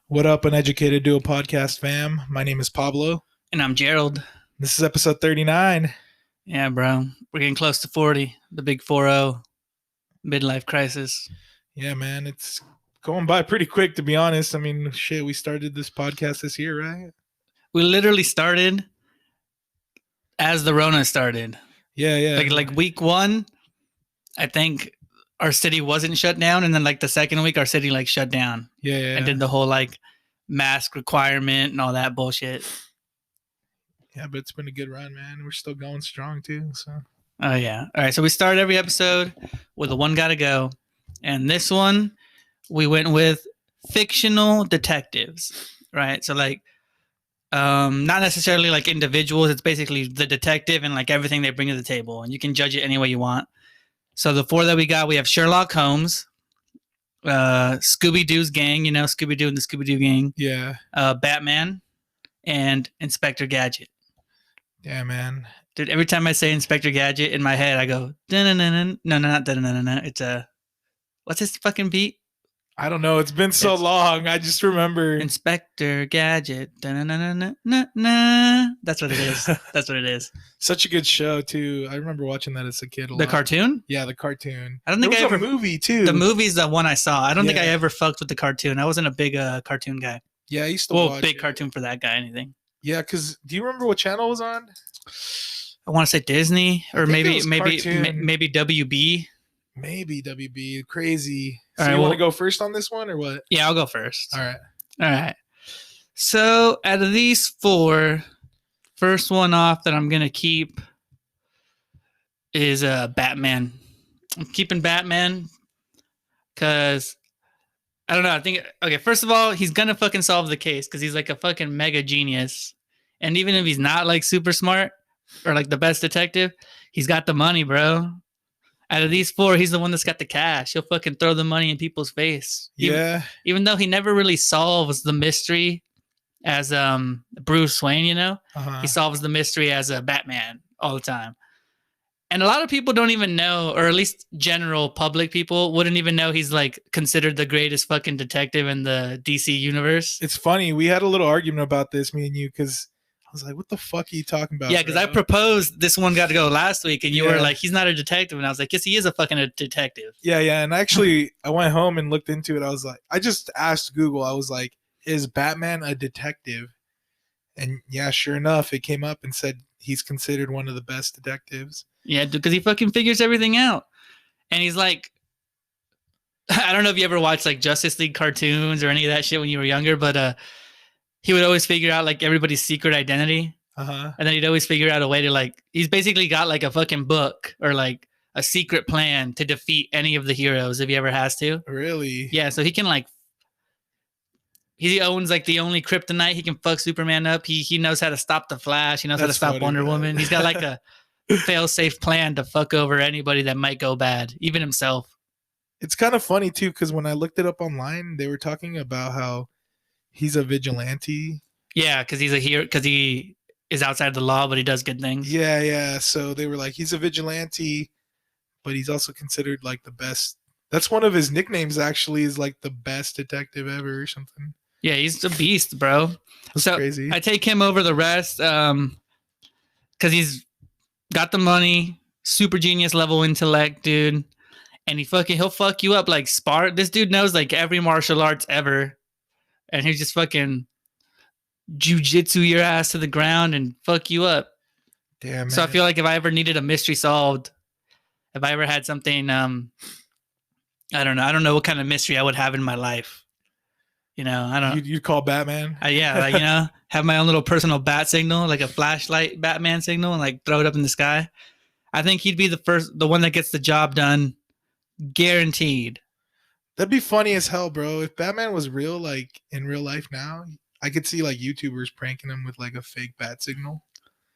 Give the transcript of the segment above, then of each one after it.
What up, Uneducated Duo Podcast fam? My name is Pablo. And I'm Gerald. This is episode 39. Yeah, bro. We're getting close to 40. The big 4-0 midlife crisis. Yeah, man. It's going by pretty quick, to be honest. I mean, shit, we started this podcast this year, right? We literally started as the Rona started. Yeah. Like week 1, I think our city wasn't shut down. And then like the second week, our city like shut down. Yeah. And did the whole like mask requirement and all that bullshit. Yeah, but it's been a good run, man. We're still going strong, too. So. Oh, yeah. All right. So we start every episode with a one gotta go. And this one, we went with fictional detectives, right? So like, not necessarily like individuals. It's basically the detective and like everything they bring to the table. And you can judge it any way you want. So the 4 that we got, we have Sherlock Holmes, Scooby-Doo's gang, you know, Scooby-Doo and the Scooby-Doo gang. Yeah. Batman, and Inspector Gadget. Yeah, man. Dude, every time I say Inspector Gadget in my head, I go, no, not da-na-na-na. It's what's his fucking beat? I don't know. It's been so long. I just remember. Inspector Gadget. Da-na-na-na-na-na. That's what it is. That's what it is. Such a good show, too. I remember watching that as a kid a lot. The cartoon? Yeah, the cartoon. I don't think there was I ever. a movie, too. The movie's the one I saw. I don't think I ever fucked with the cartoon. I wasn't a big cartoon guy. Yeah, I used to watch big cartoon for that guy, anything. Yeah, because do you remember what channel it was on? I want to say Disney or maybe WB. Maybe WB. Crazy. So right, you want to go first on this one or what? Yeah, I'll go first. All right. So out of these 4, first one off that I'm going to keep is Batman. I'm keeping Batman because, I don't know. I think, okay, first of all, he's going to fucking solve the case because he's like a fucking mega genius. And even if he's not like super smart or like the best detective, he's got the money, bro. Out of these 4, he's the one that's got the cash. He'll fucking throw the money in people's face. Even though he never really solves the mystery as Bruce Wayne, you know? He solves the mystery as a Batman all the time. And a lot of people don't even know, or at least general public people wouldn't even know he's like considered the greatest fucking detective in the DC universe. It's funny. We had a little argument about this, me and you, because I was like, what the fuck are you talking about? Yeah, because I proposed this one got to go last week, and you were like, he's not a detective. And I was like, yes, he is a fucking detective. Yeah. And actually, I went home and looked into it. I was like, I just asked Google. I was like, is Batman a detective? And yeah, sure enough, it came up and said he's considered one of the best detectives. Yeah, because he fucking figures everything out. And he's like, I don't know if you ever watched like Justice League cartoons or any of that shit when you were younger, but he would always figure out like everybody's secret identity. And then he'd always figure out a way to like, he's basically got like a fucking book or like a secret plan to defeat any of the heroes if he ever has to. Really? Yeah, so he can like, he owns like the only kryptonite. He can fuck Superman up. He knows how to stop the Flash. He knows how to stop Wonder Woman. He's got like a fail-safe plan to fuck over anybody that might go bad, even himself. It's kind of funny too, because when I looked it up online, they were talking about how he's a vigilante. Yeah, because he's a hero, because he is outside the law, but he does good things. Yeah. So they were like, he's a vigilante, but he's also considered like the best. That's one of his nicknames, actually, is like the best detective ever or something. Yeah, he's a beast, bro. That's crazy. I take him over the rest because he's got the money, super genius level intellect, dude. And he'll fuck you up like Spart. This dude knows like every martial arts ever. And he'll just fucking jujitsu your ass to the ground and fuck you up. Damn, man. So I feel like if I ever needed a mystery solved, if I ever had something, I don't know what kind of mystery I would have in my life. You know, I don't. You'd call Batman? Yeah, like, you know, have my own little personal bat signal, like a flashlight Batman signal, and like throw it up in the sky. I think he'd be the one that gets the job done, guaranteed. That'd be funny as hell, bro. If Batman was real, like in real life now, I could see like YouTubers pranking him with like a fake bat signal.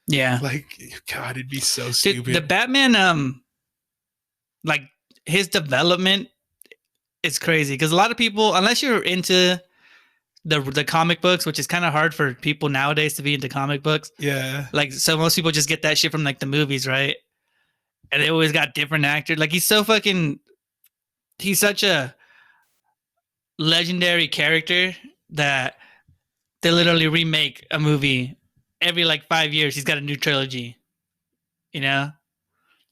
Yeah, like God, it'd be so stupid. The Batman, like his development is crazy because a lot of people, unless you're into the comic books, which is kind of hard for people nowadays to be into comic books. Yeah. Like, so most people just get that shit from like the movies, right? And they always got different actors. Like, he's such a legendary character that they literally remake a movie every like 5 years. He's got a new trilogy, you know?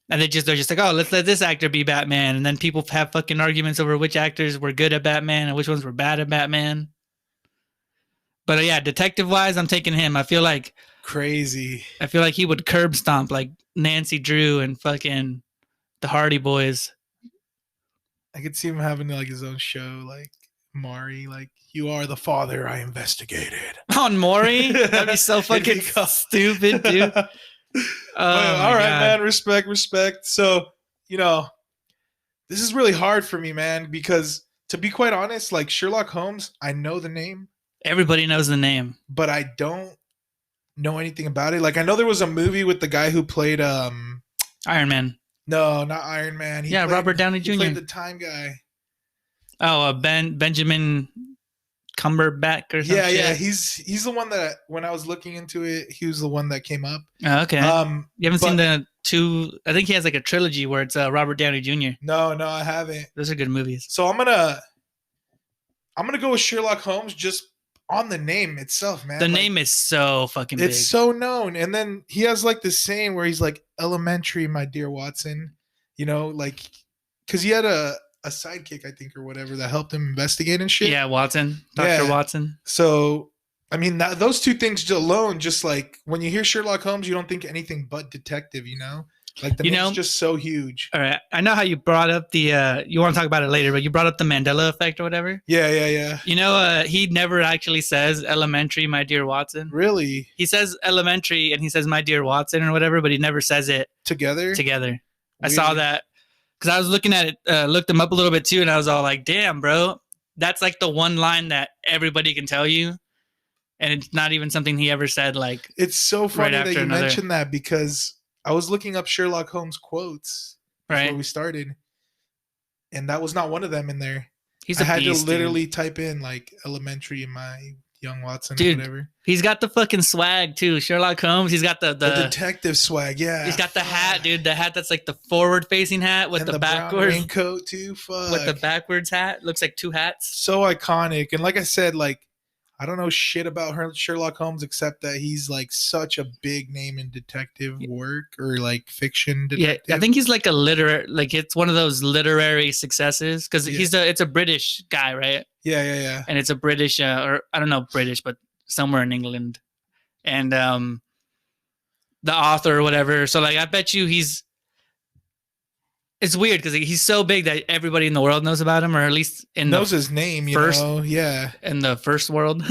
And they're just like, oh, let's let this actor be Batman. And then people have fucking arguments over which actors were good at Batman and which ones were bad at Batman. But yeah, detective wise, I'm taking him. Crazy. I feel like he would curb stomp like Nancy Drew and fucking the Hardy Boys. I could see him having like his own show, like Maury, like you are the father I investigated. On Maury? That'd be so fucking stupid, dude. All right, man. Respect. So, this is really hard for me, man, because to be quite honest, like Sherlock Holmes, I know the name. Everybody knows the name. But I don't know anything about it. Like I know there was a movie with the guy who played Iron Man. No, not Iron Man. Robert Downey Jr. He played the time guy. Oh, Benjamin Cumberbatch or something. Yeah. He's the one that when I was looking into it, he was the one that came up. Oh, okay. You haven't seen the two? I think he has like a trilogy where it's Robert Downey Jr. No, I haven't. Those are good movies. So I'm gonna go with Sherlock Holmes just on the name itself, man. The name is so fucking big. It's so known. And then he has like this saying where he's like, elementary, my dear Watson. Like, because he had a sidekick, I think, or whatever, that helped him investigate and shit. Yeah, Watson. Dr. Watson. So, I mean, those two things alone, just like, when you hear Sherlock Holmes, you don't think anything but detective, Like, the name's just so huge. All right. I know how you brought up the, you want to talk about it later, but you brought up the Mandela effect or whatever. Yeah. He never actually says elementary, my dear Watson. Really? He says elementary and he says my dear Watson or whatever, but he never says it together. Weird. I saw that because I was looking at it, looked him up a little bit too, and I was all like, damn, bro, that's like the one line that everybody can tell you. And it's not even something he ever said. Like, it's so funny that you mentioned that because I was looking up Sherlock Holmes quotes before we started, and that was not one of them in there. I had to literally type in like elementary in my young Watson or whatever. He's got the fucking swag too. Sherlock Holmes. He's got the detective swag. Yeah. He's got the hat, dude. The hat that's like the forward facing hat with the backwards raincoat too. Fuck. With the backwards hat. Looks like two hats. So iconic. And like I said, like, I don't know shit about Sherlock Holmes except that he's like such a big name in detective work or like fiction detective. Yeah, I think he's like like it's one of those literary successes because it's a British guy, right? Yeah. And it's a British, or I don't know British, but somewhere in England, and the author or whatever. So like, I bet you it's weird because he's so big that everybody in the world knows about him, or at least knows his name. Yeah. In the first world,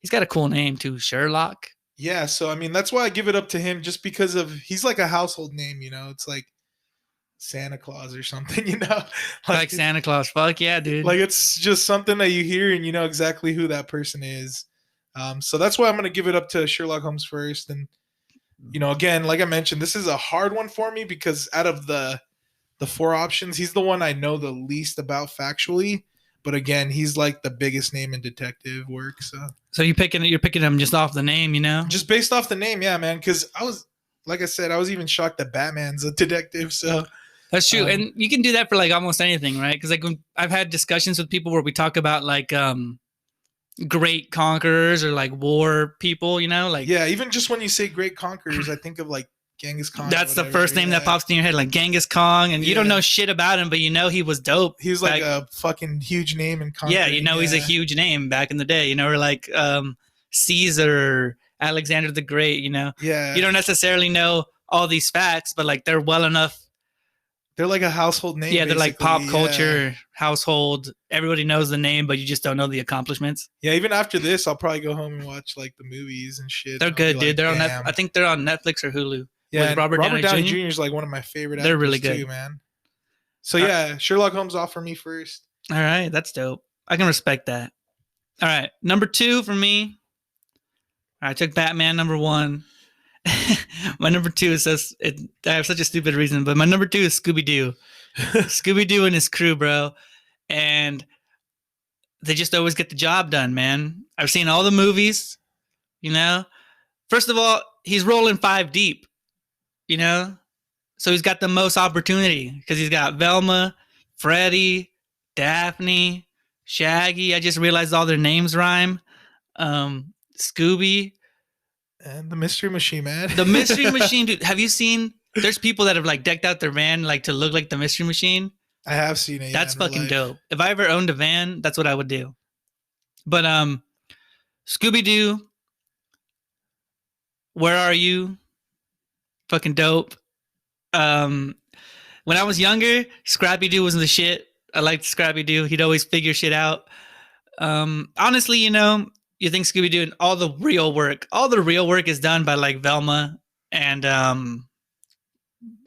he's got a cool name too, Sherlock. Yeah, so I mean that's why I give it up to him, just because he's like a household name. It's like Santa Claus or something. Like Santa Claus. Fuck yeah, dude. Like it's just something that you hear and you know exactly who that person is. So that's why I'm gonna give it up to Sherlock Holmes first. And again, like I mentioned, this is a hard one for me because out of the four options, he's the one I know the least about factually. But again, he's like the biggest name in detective work. So you're picking him just off the name, Just based off the name, yeah, man. Because like I said, I was even shocked that Batman's a detective. So that's true, and you can do that for like almost anything, right? Because like when I've had discussions with people where we talk about like great conquerors or like war people, like even just when you say great conquerors, I think of like Genghis Khan. That's the first name that pops in your head, like Genghis Khan, and you don't know shit about him, but he was dope. He was like a fucking huge name in conquering. Yeah, he's a huge name back in the day, or like Caesar, Alexander the Great, Yeah. You don't necessarily know all these facts, but like they're well enough. They're like a household name. Yeah, they're like pop culture, household. Everybody knows the name, but you just don't know the accomplishments. Yeah, even after this, I'll probably go home and watch like the movies and shit. They're good, dude. They're on. I think they're on Netflix or Hulu. Yeah, Robert Downey Jr. is like one of my favorite actors. They're really good too, man. So yeah, Sherlock Holmes off for me first. All right, that's dope. I can respect that. All right, number 2 for me. I took Batman number 1. My number 2 is I have such a stupid reason, but my number 2 is Scooby-Doo. Scooby-Doo and his crew, bro. And they just always get the job done, man. I've seen all the movies, First of all, he's rolling 5 deep, So he's got the most opportunity because he's got Velma, Freddy, Daphne, Shaggy. I just realized all their names rhyme. Scooby. And the Mystery Machine, man. The Mystery Machine, dude. Have you seen? There's people that have like decked out their van like to look like the Mystery Machine. I have seen it. That's in real fucking life. dope. If I ever owned a van, that's what I would do. But Scooby Doo, where are you? Fucking dope. When I was younger, Scrappy Doo was the shit. I liked Scrappy Doo. He'd always figure shit out. Honestly, you know, you think Scooby Doo and all the real work is done by like Velma and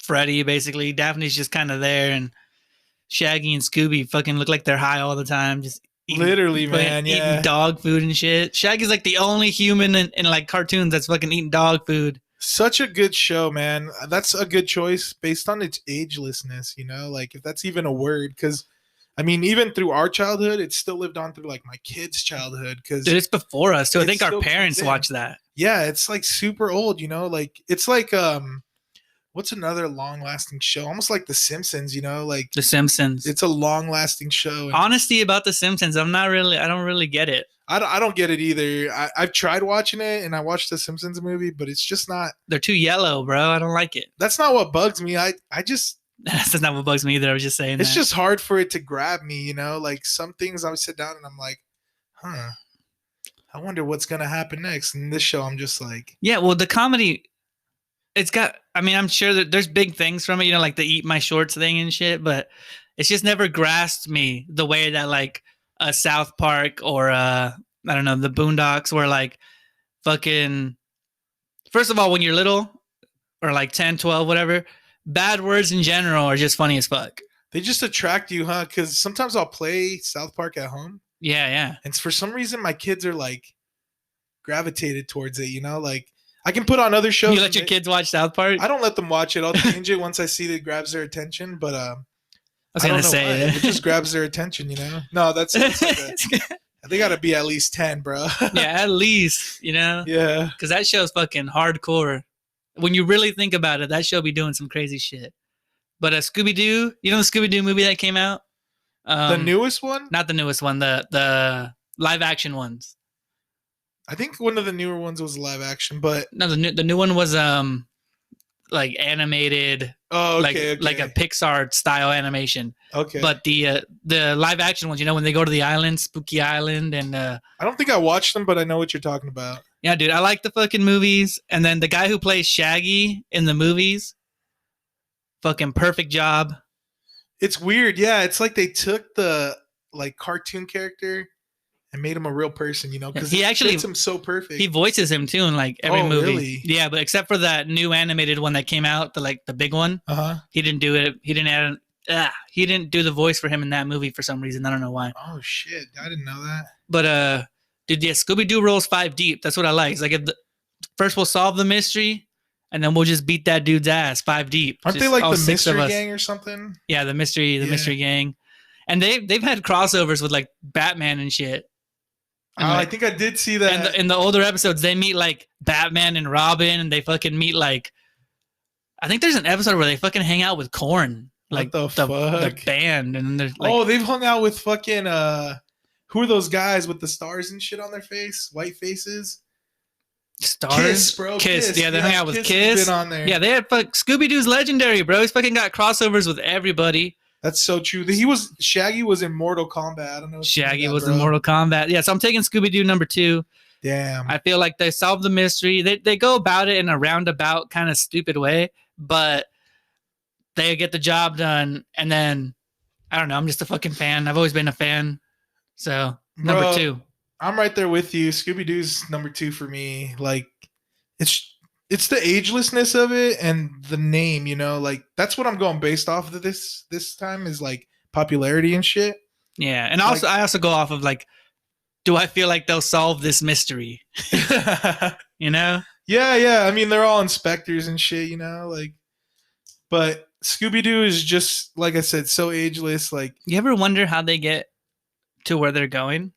Freddy, basically. Daphne's just kind of there, and Shaggy and Scooby fucking look like they're high all the time, just literally, man, eating dog food and shit. Shaggy's like the only human in like cartoons that's fucking eating dog food. Such a good show, man. That's a good choice based on its agelessness, you know, like if that's even a word, because I mean, even through our childhood, it still lived on through like my kids' childhood. Because it's before us, so I think our parents watched that. Yeah, it's like super old, you know, like it's like what's another long-lasting show? Almost like The Simpsons, you know, like The Simpsons. It's a long-lasting show. Honesty about The Simpsons, I don't really get it. I don't get it either. I've tried watching it, and I watched the Simpsons movie, but it's just not. They're too yellow, bro. I don't like it. That's not what bugs me. I just. That's not what bugs me either. I was just saying. It's just hard for it to grab me, you know. Like some things, I would sit down and I'm like, huh. I wonder what's gonna happen next. And this show, I'm just like, yeah. Well, the comedy, it's got. I mean, I'm sure that there's big things from it, you know, like the eat my shorts thing and shit. But it's just never grasped me the way that like a South Park or I don't know, the Boondocks, where like fucking. First of all, when you're little, or like 10, 12, whatever, bad words in general are just funny as fuck. They just attract you, huh? Because sometimes I'll play South Park at home. Yeah, yeah. And for some reason, my kids are like gravitated towards it, you know? Like I can put on other shows. You let your kids watch South Park? I don't let them watch it. I'll change it once I see that it grabs their attention. But I was going to say it just grabs their attention, you know? No, that's like they got to be at least 10, bro. Yeah, at least, you know? Yeah. Because that show's fucking hardcore. When you really think about it, that show be doing some crazy shit. But Scooby-Doo, you know the Scooby-Doo movie that came out? The newest one? Not the newest one, the live action ones. I think one of the newer ones was live action, but no, the new one was like animated. Oh, okay, like a Pixar style animation. Okay. But the live action ones, you know, when they go to the island, Spooky Island, and I don't think I watched them, but I know what you're talking about. Yeah, dude, I like the fucking movies. And then the guy who plays Shaggy in the movies, fucking perfect job. It's weird, yeah. It's like they took the like cartoon character and made him a real person, you know, because he actually fits him so perfect. He voices him too in like every movie. Really? Yeah, but except for that new animated one that came out, the big one. He didn't do it. He didn't do the voice for him in that movie for some reason. I don't know why. Oh shit, I didn't know that. But dude, yeah, Scooby-Doo rolls 5 deep. That's what I like. It's like first we'll solve the mystery, and then we'll just beat that dude's ass 5 deep. Aren't they like the mystery gang or something? Yeah, the mystery gang, and they've had crossovers with like Batman and shit. And I think I did see that. In the older episodes, they meet like Batman and Robin, and they fucking meet like. I think there's an episode where they fucking hang out with Korn, like the band, and they're like, they've hung out with fucking who are those guys with the stars and shit on their face, white faces? Stars, Kiss, bro. Kiss. Yeah, they hung out with Kiss. Been on there. Yeah, they had Scooby Doo's legendary, bro. He's fucking got crossovers with everybody. That's so true. Shaggy was in Mortal Kombat. I don't know. Shaggy was in Mortal Kombat. Yeah, so I'm taking Scooby-Doo number 2. Damn. I feel like they solved the mystery. They go about it in a roundabout kind of stupid way, but they get the job done. And then, I don't know, I'm just a fucking fan. I've always been a fan. So, number 2. I'm right there with you. Scooby-Doo's number 2 for me. Like, it's the agelessness of it and the name, you know, like that's what I'm going based off of this time is like popularity and shit. Yeah. And also, I also go off of like, do I feel like they'll solve this mystery? You know? Yeah. I mean, they're all inspectors and shit, you know, like, but Scooby-Doo is just, like I said, so ageless. Like, you ever wonder how they get to where they're going?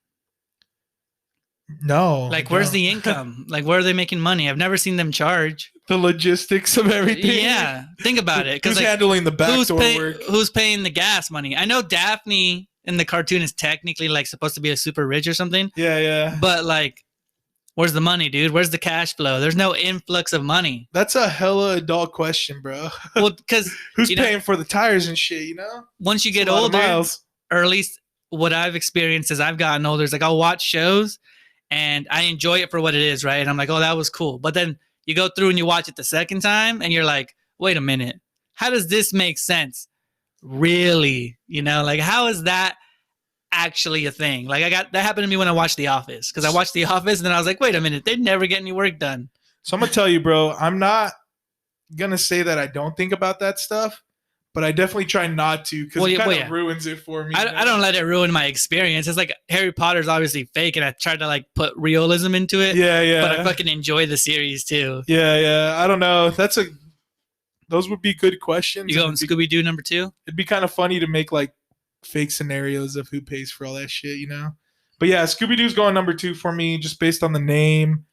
No. Like, where's the income? Like, where are they making money? I've never seen them charge. The logistics of everything. Yeah. Think about it. Who's handling the backdoor work? Who's paying the gas money? I know Daphne in the cartoon is technically like supposed to be a super rich or something. Yeah, yeah. But like, where's the money, dude? Where's the cash flow? There's no influx of money. That's a hella adult question, bro. Well, because who's paying for the tires and shit, you know? Once you It's get a lot of older, miles. or at least what I've experienced as I've gotten older is like I'll watch shows and I enjoy it for what it is, right? And I'm like, oh, that was cool. But then you go through and you watch it the second time and you're like, wait a minute, how does this make sense? Really? You know, like how is that actually a thing? Like that happened to me when I watched The Office, because I watched The Office and then I was like, wait a minute, they'd never get any work done. So I'm gonna tell you, bro, I'm not gonna say that I don't think about that stuff, but I definitely try not to, because it kind of ruins it for me. I don't let it ruin my experience. It's like Harry Potter's obviously fake, and I tried to like put realism into it. Yeah, yeah. But I fucking enjoy the series too. Yeah, yeah. I don't know. Those would be good questions. You going Scooby-Doo number 2? It'd be kind of funny to make like fake scenarios of who pays for all that shit, you know? But yeah, Scooby-Doo's going number 2 for me, just based on the name.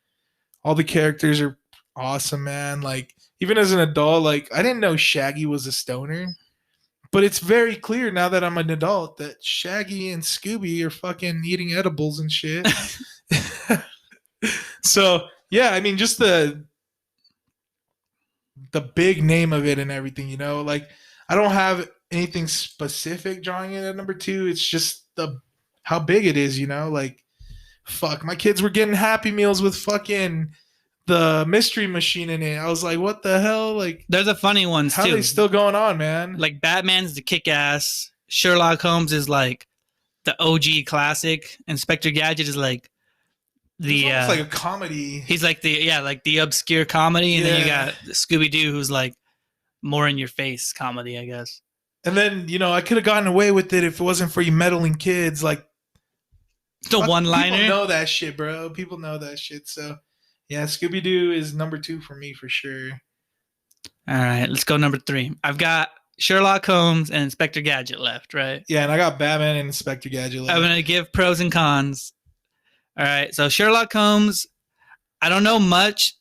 All the characters are awesome, man. Like, even as an adult, like, I didn't know Shaggy was a stoner. But it's very clear now that I'm an adult that Shaggy and Scooby are fucking eating edibles and shit. So, yeah, I mean, just the big name of it and everything, you know? Like, I don't have anything specific drawing it at number 2. It's just how big it is, you know? Like, fuck, my kids were getting Happy Meals with fucking the Mystery Machine in it. I was like, what the hell? Like, they're the funny ones how too. are they still going on, man? Like, Batman's the kick-ass. Sherlock Holmes is like the OG classic. Inspector Gadget is like it's like a comedy. He's like the obscure comedy, and then you got Scooby-Doo, who's like more in your face comedy, I guess. And then, you know, I could have gotten away with it if it wasn't for you meddling kids. Like, the one-liner. People know that shit, bro. People know that shit. So, yeah, Scooby-Doo is number 2 for me for sure. All right, let's go number 3. I've got Sherlock Holmes and Inspector Gadget left, right? Yeah, and I got Batman and Inspector Gadget left. I'm going to give pros and cons. All right, so Sherlock Holmes, I don't know much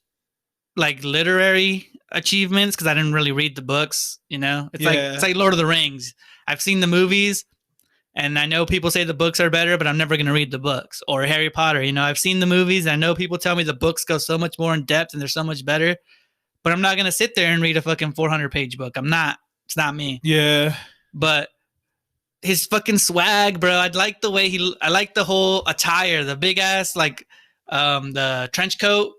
like literary achievements because I didn't really read the books, you know? It's like Lord of the Rings. I've seen the movies, and I know people say the books are better, but I'm never going to read the books. Or Harry Potter, you know, I've seen the movies. I know people tell me the books go so much more in depth and they're so much better, but I'm not going to sit there and read a fucking 400-page book. I'm not. It's not me. Yeah. But his fucking swag, bro. I like the way I like the whole attire, the big ass, like the trench coat.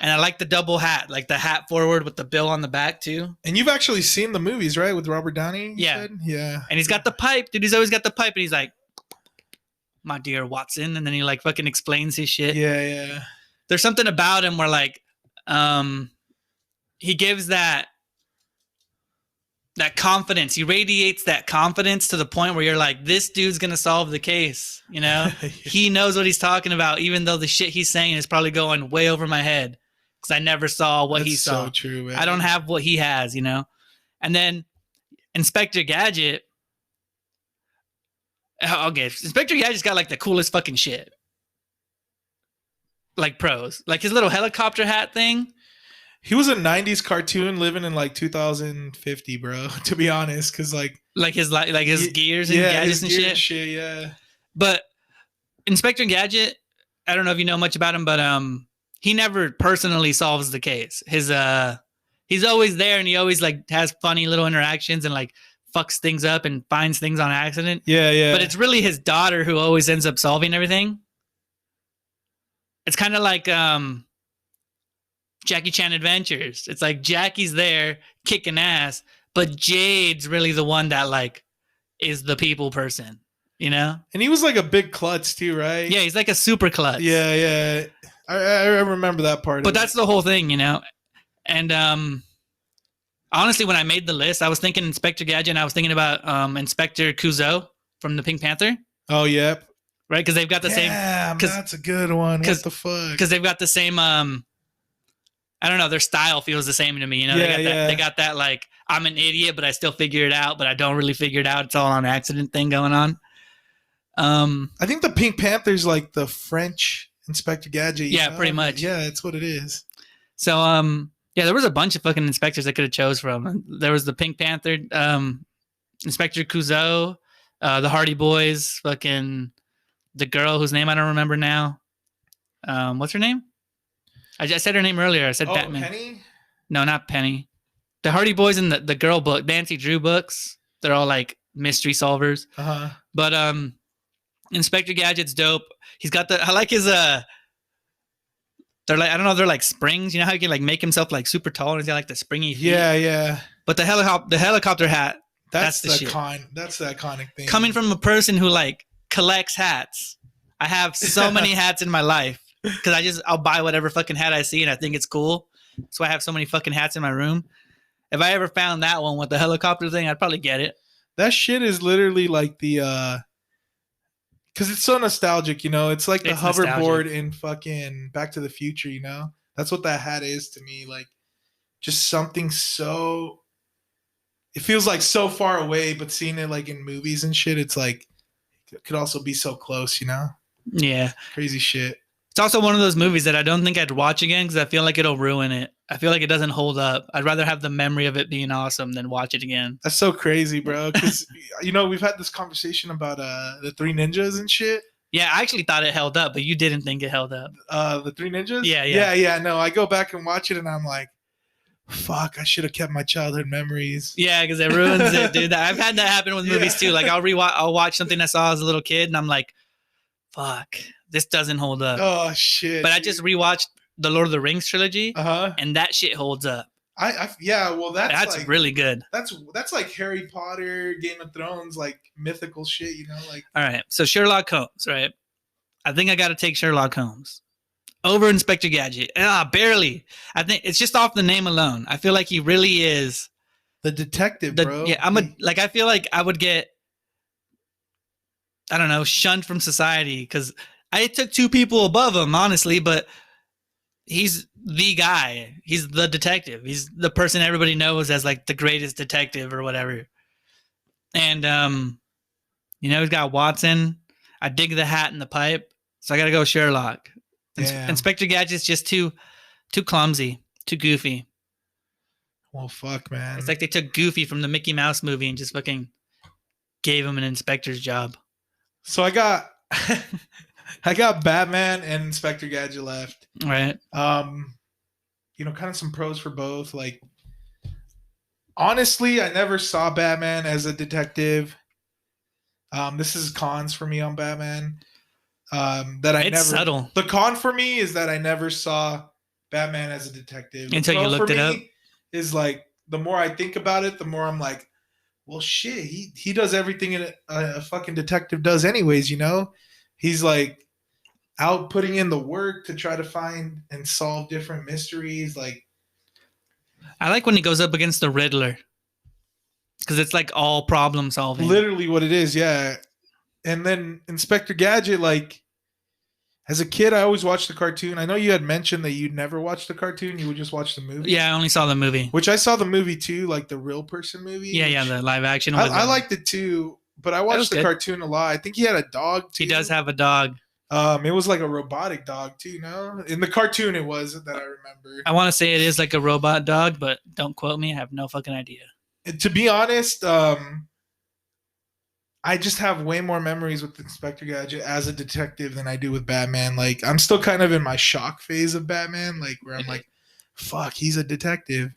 And I like the double hat, like the hat forward with the bill on the back too. And you've actually seen the movies, right? With Robert Downey? Yeah. Yeah. And he's got the pipe, dude. He's always got the pipe, and he's like, my dear Watson. And then he like fucking explains his shit. Yeah, yeah. There's something about him where like he gives that confidence. He radiates that confidence to the point where you're like, this dude's going to solve the case. You know, he knows what he's talking about, even though the shit he's saying is probably going way over my head because I never saw what he saw. So true, man. I don't have what he has, you know? And then Inspector Gadget. Okay. Inspector Gadget's got like the coolest fucking shit. Like pros, like his little helicopter hat thing. He was a 90s cartoon living in like 2050, bro, to be honest. Because like his gears and gadgets and shit. Yeah. But Inspector Gadget, I don't know if you know much about him, but he never personally solves the case. He's always there, and he always like has funny little interactions and like fucks things up and finds things on accident. Yeah, yeah. But it's really his daughter who always ends up solving everything. It's kind of like Jackie Chan Adventures. It's like Jackie's there kicking ass, but Jade's really the one that like is the people person, you know? And he was like a big klutz too, right? Yeah, he's like a super klutz. Yeah, yeah. I remember that part. But that's the whole thing, you know? And honestly, when I made the list, I was thinking Inspector Gadget, and I was thinking about Inspector Clouseau from the Pink Panther. Oh, yep. Right? Because they've got the same... that's a good one. What the fuck? Because they've got the same... I don't know. Their style feels the same to me. You know, they got that like, I'm an idiot, but I still figure it out, but I don't really figure it out. It's all on accident thing going on. I think the Pink Panther's like the French Inspector Gadget. Yeah, pretty much. Yeah, it's what it is. So, yeah, there was a bunch of fucking inspectors I could have chose from. There was the Pink Panther, Inspector Clouseau, The Hardy Boys, fucking the girl whose name I don't remember now. What's her name? I said her name earlier. I said Batman. Penny? No, not Penny. The Hardy Boys and the girl book, Nancy Drew books. They're all like mystery solvers. Uh-huh. But Inspector Gadget's dope. He's got I like his they're like, I don't know, they're like springs. You know how you can like make himself like super tall and he's got like the springy feet? Yeah. But the helicopter hat, That's the shit. That's the iconic thing. Coming from a person who like collects hats. I have so many hats in my life because I'll buy whatever fucking hat I see and I think it's cool. So I have so many fucking hats in my room. If I ever found that one with the helicopter thing, I'd probably get it. That shit is literally like the because it's so nostalgic, you know. It's like the hoverboard in fucking Back to the Future, you know. That's what that hat is to me. Like, just something so. It feels like so far away, but seeing it like in movies and shit, it's like it could also be so close, you know. Yeah, crazy shit. It's also one of those movies that I don't think I'd watch again because I feel like it'll ruin it. I feel like it doesn't hold up. I'd rather have the memory of it being awesome than watch it again. That's so crazy, bro. Because you know we've had this conversation about the Three Ninjas and shit. Yeah, I actually thought it held up, but you didn't think it held up. The Three Ninjas? Yeah. No, I go back and watch it and I'm like, fuck, I should have kept my childhood memories. Yeah, because it ruins it, dude. I've had that happen with movies too. Like I'll watch something I saw as a little kid and I'm like, fuck, this doesn't hold up. Oh shit. But I just rewatched the Lord of the Rings trilogy, and that shit holds up. Well, that's like, really good. That's like Harry Potter, Game of Thrones, like mythical shit, you know. Like, all right, so Sherlock Holmes, right? I think I got to take Sherlock Holmes over Inspector Gadget. Barely. I think it's just off the name alone. I feel like he really is the detective, bro. Yeah, I feel like I would get, I don't know, shunned from society because I took two people above him, honestly, but he's the guy. He's the detective. He's the person everybody knows as like the greatest detective or whatever. And he's got Watson. I dig the hat and the pipe, so I gotta go Sherlock. Inspector Gadget's just too clumsy, too goofy. Well, fuck, man. It's like they took Goofy from the Mickey Mouse movie and just fucking gave him an inspector's job. So I got Batman and Inspector Gadget left. Right. Kind of some pros for both. Like, honestly, I never saw Batman as a detective. This is cons for me on Batman. Subtle. The con for me is that I never saw Batman as a detective. Until you looked it up. Is like the more I think about it, the more I'm like, well, shit, he does everything a fucking detective does anyways, you know? He's like out putting in the work to try to find and solve different mysteries. Like, I like when he goes up against the Riddler because it's like all problem solving. Literally what it is, yeah. And then Inspector Gadget, like, as a kid, I always watched the cartoon. I know you had mentioned that you'd never watched the cartoon. You would just watch the movie. Yeah, I only saw the movie. Which I saw the movie too, like the real person movie. Yeah, the live action. I liked it too, but I watched the cartoon a lot. I think he had a dog too. He does have a dog. It was like a robotic dog too, no? In the cartoon it was that I remember. I want to say it is like a robot dog, but don't quote me. I have no fucking idea. And to be honest, I just have way more memories with Inspector Gadget as a detective than I do with Batman. Like, I'm still kind of in my shock phase of Batman, like where I'm like, fuck, he's a detective.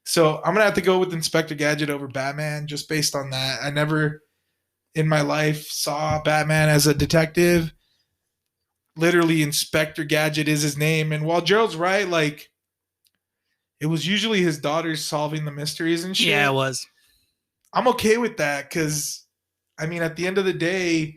So I'm gonna have to go with Inspector Gadget over Batman just based on that. I never in my life saw Batman as a detective. Literally, Inspector Gadget is his name. And while Gerald's right, like, it was usually his daughters solving the mysteries and shit. Yeah, it was. I'm okay with that because, I mean, at the end of the day,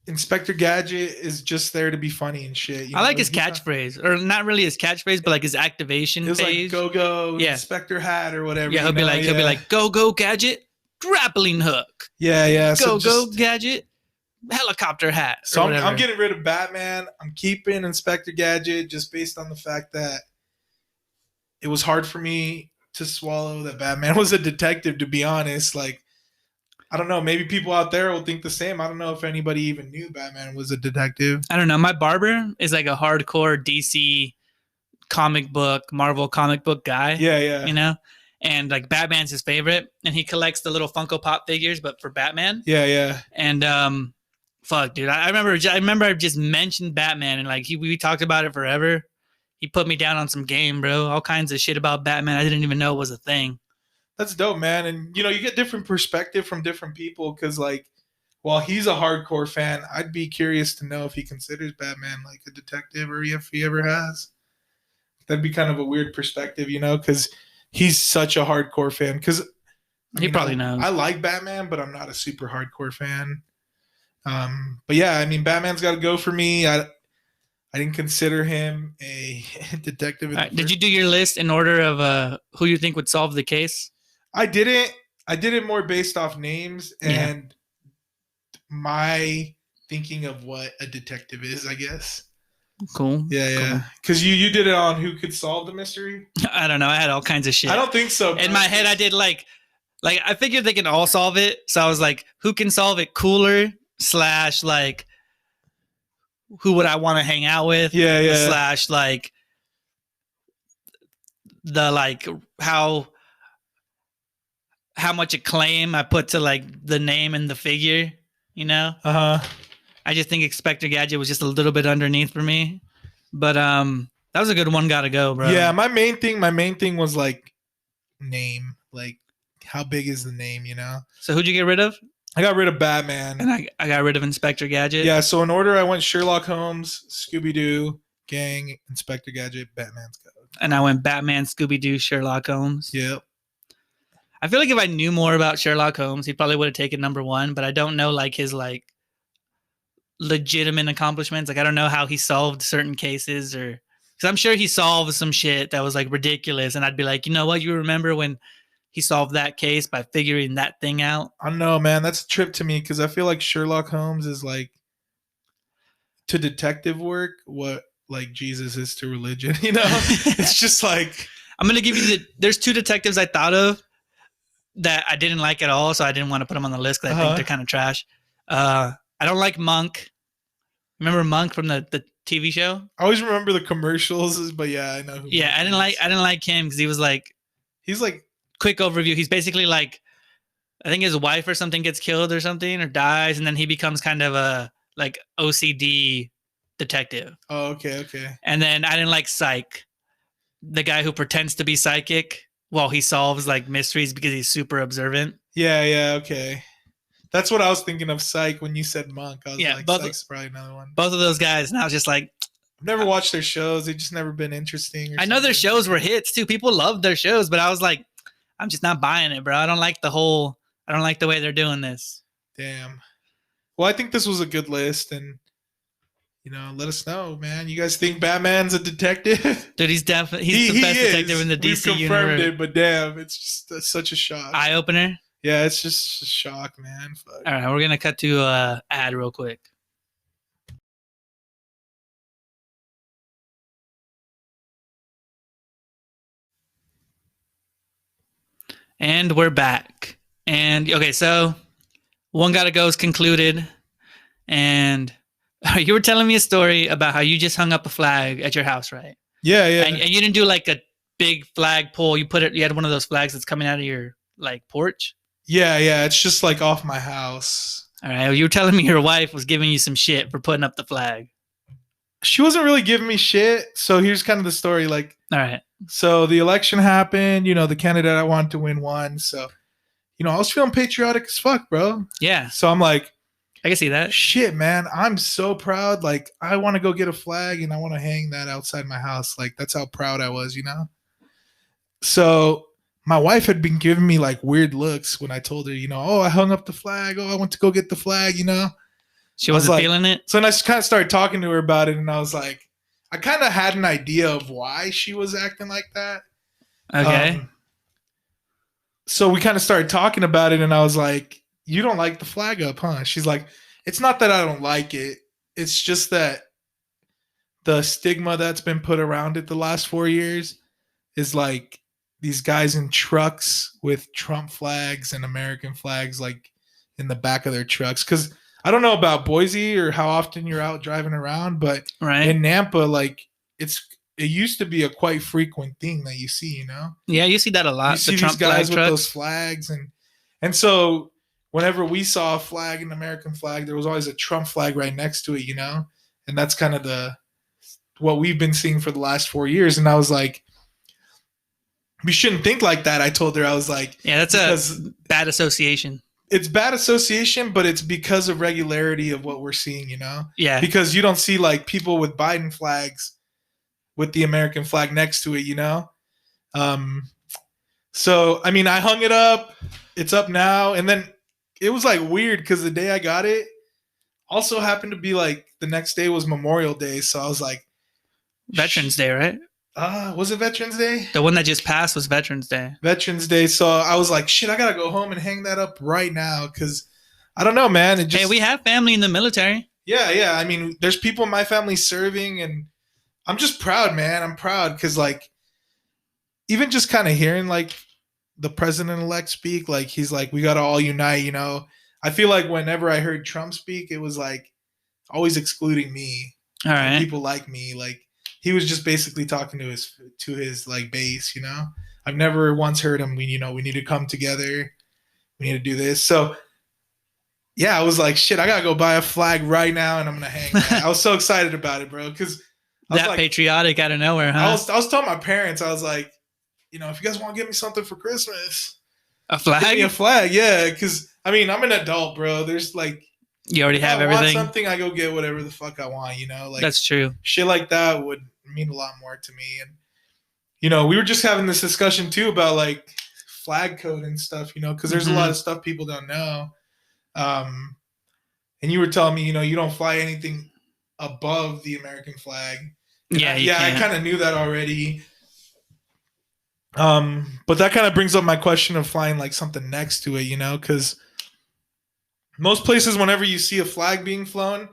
Inspector Gadget is just there to be funny and shit. I like his catchphrase, or not really his catchphrase, but like his activation phase. It was like "Go, Inspector Hat" or whatever. Yeah, he'll be like, "Go, Gadget, grappling hook." Yeah. Go, Gadget, helicopter hat. So I'm getting rid of Batman. I'm keeping Inspector Gadget just based on the fact that it was hard for me to swallow that Batman was a detective. To be honest, like, I don't know. Maybe people out there will think the same. I don't know if anybody even knew Batman was a detective. I don't know. My barber is like a hardcore DC comic book, Marvel comic book guy. Yeah. You know? and like Batman's his favorite, and he collects the little Funko Pop figures, but for Batman. Yeah. And fuck, dude, I remember I just mentioned Batman, and like we talked about it forever. He put me down on some game, bro. All kinds of shit about Batman I didn't even know was a thing. That's dope, man. And you get different perspective from different people because, like, while he's a hardcore fan, I'd be curious to know if he considers Batman like a detective or if he ever has. That'd be kind of a weird perspective, because he's such a hardcore fan. Because He probably knows. I like Batman, but I'm not a super hardcore fan. But yeah, I mean, Batman's got to go for me. I didn't consider him a detective. Right, did you do your list in order of who you think would solve the case? I didn't. I did it more based off names and my thinking of what a detective is, I guess. Cool. Yeah. Because you did it on who could solve the mystery? I don't know. I had all kinds of shit. I don't think so. In my head, I did like I figured they can all solve it. So I was like, who can solve it cooler / like who would I want to hang out with? Yeah. / like the like how much acclaim I put to like the name and the figure, Uh-huh. I just think Inspector Gadget was just a little bit underneath for me. But that was a good one. Gotta go, bro. Yeah, my main thing was like name. Like, how big is the name, So who'd you get rid of? I got rid of Batman. And I got rid of Inspector Gadget. Yeah, so in order I went Sherlock Holmes, Scooby-Doo, Gang, Inspector Gadget, Batman's Code. And I went Batman, Scooby-Doo, Sherlock Holmes. Yep. I feel like if I knew more about Sherlock Holmes, he probably would have taken number 1, but I don't know like his like legitimate accomplishments. Like I don't know how he solved certain cases or because I'm sure he solved some shit that was like ridiculous. And I'd be like, you know what? You remember when he solved that case by figuring that thing out? I don't know, man. That's a trip to me because I feel like Sherlock Holmes is like to detective work what like Jesus is to religion. It's just like I'm gonna give you there's 2 detectives I thought of that I didn't like at all, so I didn't want to put them on the list because I think they're kind of trash. I don't like Monk. Remember Monk from the TV show? I always remember the commercials, but yeah, I know who. Yeah, I didn't like him because he's like quick overview. He's basically like, I think his wife or something gets killed or something or dies, and then he becomes kind of a like OCD detective. Oh, okay. And then I didn't like Psych, the guy who pretends to be psychic while he solves like mysteries because he's super observant. Yeah, okay. That's what I was thinking of Psych when you said Monk. I was like, Psych's probably another one. Both of those guys, and I was just like, I've never watched their shows. They've just never been interesting. I know their shows were hits too. People loved their shows, but I was like, I'm just not buying it, bro. I don't like the way they're doing this. Damn. Well, I think this was a good list, and let us know, man. You guys think Batman's a detective? Dude, he's definitely the best detective in the DC universe. We've confirmed it, but damn, it's just such a shock. Eye opener. Yeah, it's just a shock, man. Fuck. All right, we're gonna cut to ad real quick. And we're back. And okay, so One Gotta Go is concluded, and you were telling me a story about how you just hung up a flag at your house, right? Yeah. And you didn't do like a big flag pole. You had one of those flags that's coming out of your like porch. Yeah. It's just like off my house. All right. Well, you were telling me your wife was giving you some shit for putting up the flag. She wasn't really giving me shit. So here's kind of the story. Like, all right. So the election happened. The candidate I wanted to win won. So, I was feeling patriotic as fuck, bro. Yeah. So I'm like, I can see that. Shit, man. I'm so proud. Like, I want to go get a flag and I want to hang that outside my house. Like, that's how proud I was, So my wife had been giving me like weird looks when I told her, oh, I hung up the flag. Oh, I went to go get the flag, She wasn't feeling it. So then I just kind of started talking to her about it, and I was like, I kind of had an idea of why she was acting like that. Okay. So we kind of started talking about it, and I was like, you don't like the flag up, huh? She's like, it's not that I don't like it. It's just that the stigma that's been put around it the last 4 years is like these guys in trucks with Trump flags and American flags like in the back of their trucks. Because I don't know about Boise or how often you're out driving around, but in Nampa, like it's it used to be a quite frequent thing that you see, you know? Yeah, you see that a You lot. The see these Trump flag guys with those trucks. flags, and so whenever we saw a flag, an American flag, there was always a Trump flag right next to it, you know? And that's kind of the what we've been seeing for the last 4 years. And I was like, we shouldn't think like that. I told her, I was like, Yeah, that's a because bad association. it's bad association, but it's because of regularity of what we're seeing, you know? Yeah, Because you don't see like people with Biden flags with the American flag next to it, you know? Um, so, I mean, I hung it up. It's up now. And then it was like weird because the day I got it also happened to be like the next day was Memorial Day. So I was like, Veterans Day, right? Was it Veterans Day? The one that just passed was Veterans Day. Veterans Day. So I was like, shit, I got to go home and hang that up right now because I don't know, man. It just, Hey, we have family in the military. yeah. I mean, there's people in my family serving, and I'm just proud, man. I'm proud because, like, even just kind of hearing like the president elect speak, like he's like, we got to all unite, you know. I feel like whenever I heard Trump speak, it was like always excluding me, All right. people like me. Like he was just basically talking to his like base, you know. I've never once heard him. We need to come together. We need to do this. So yeah, I was like, shit, I gotta go buy a flag right now, and I'm gonna hang that. I was so excited about it, bro, because That like, patriotic out of nowhere, huh? I was telling my parents, I was like, you know, if you guys want to give me something for Christmas, A give me a flag? flag, yeah. Because I mean, I'm an adult, bro. There's like, You already if have I want everything. something, I go get whatever the fuck I want, you know. Like That's true. shit like that would mean a lot more to me. And you know, we were just having this discussion too about like flag code and stuff, you know, because there's a lot of stuff people don't know. And you were telling me, you know, you don't fly anything above the American flag. And I kind of knew that already. But that kind of brings up my question of flying like something next to it, you know, because most places, whenever you see a flag being flown,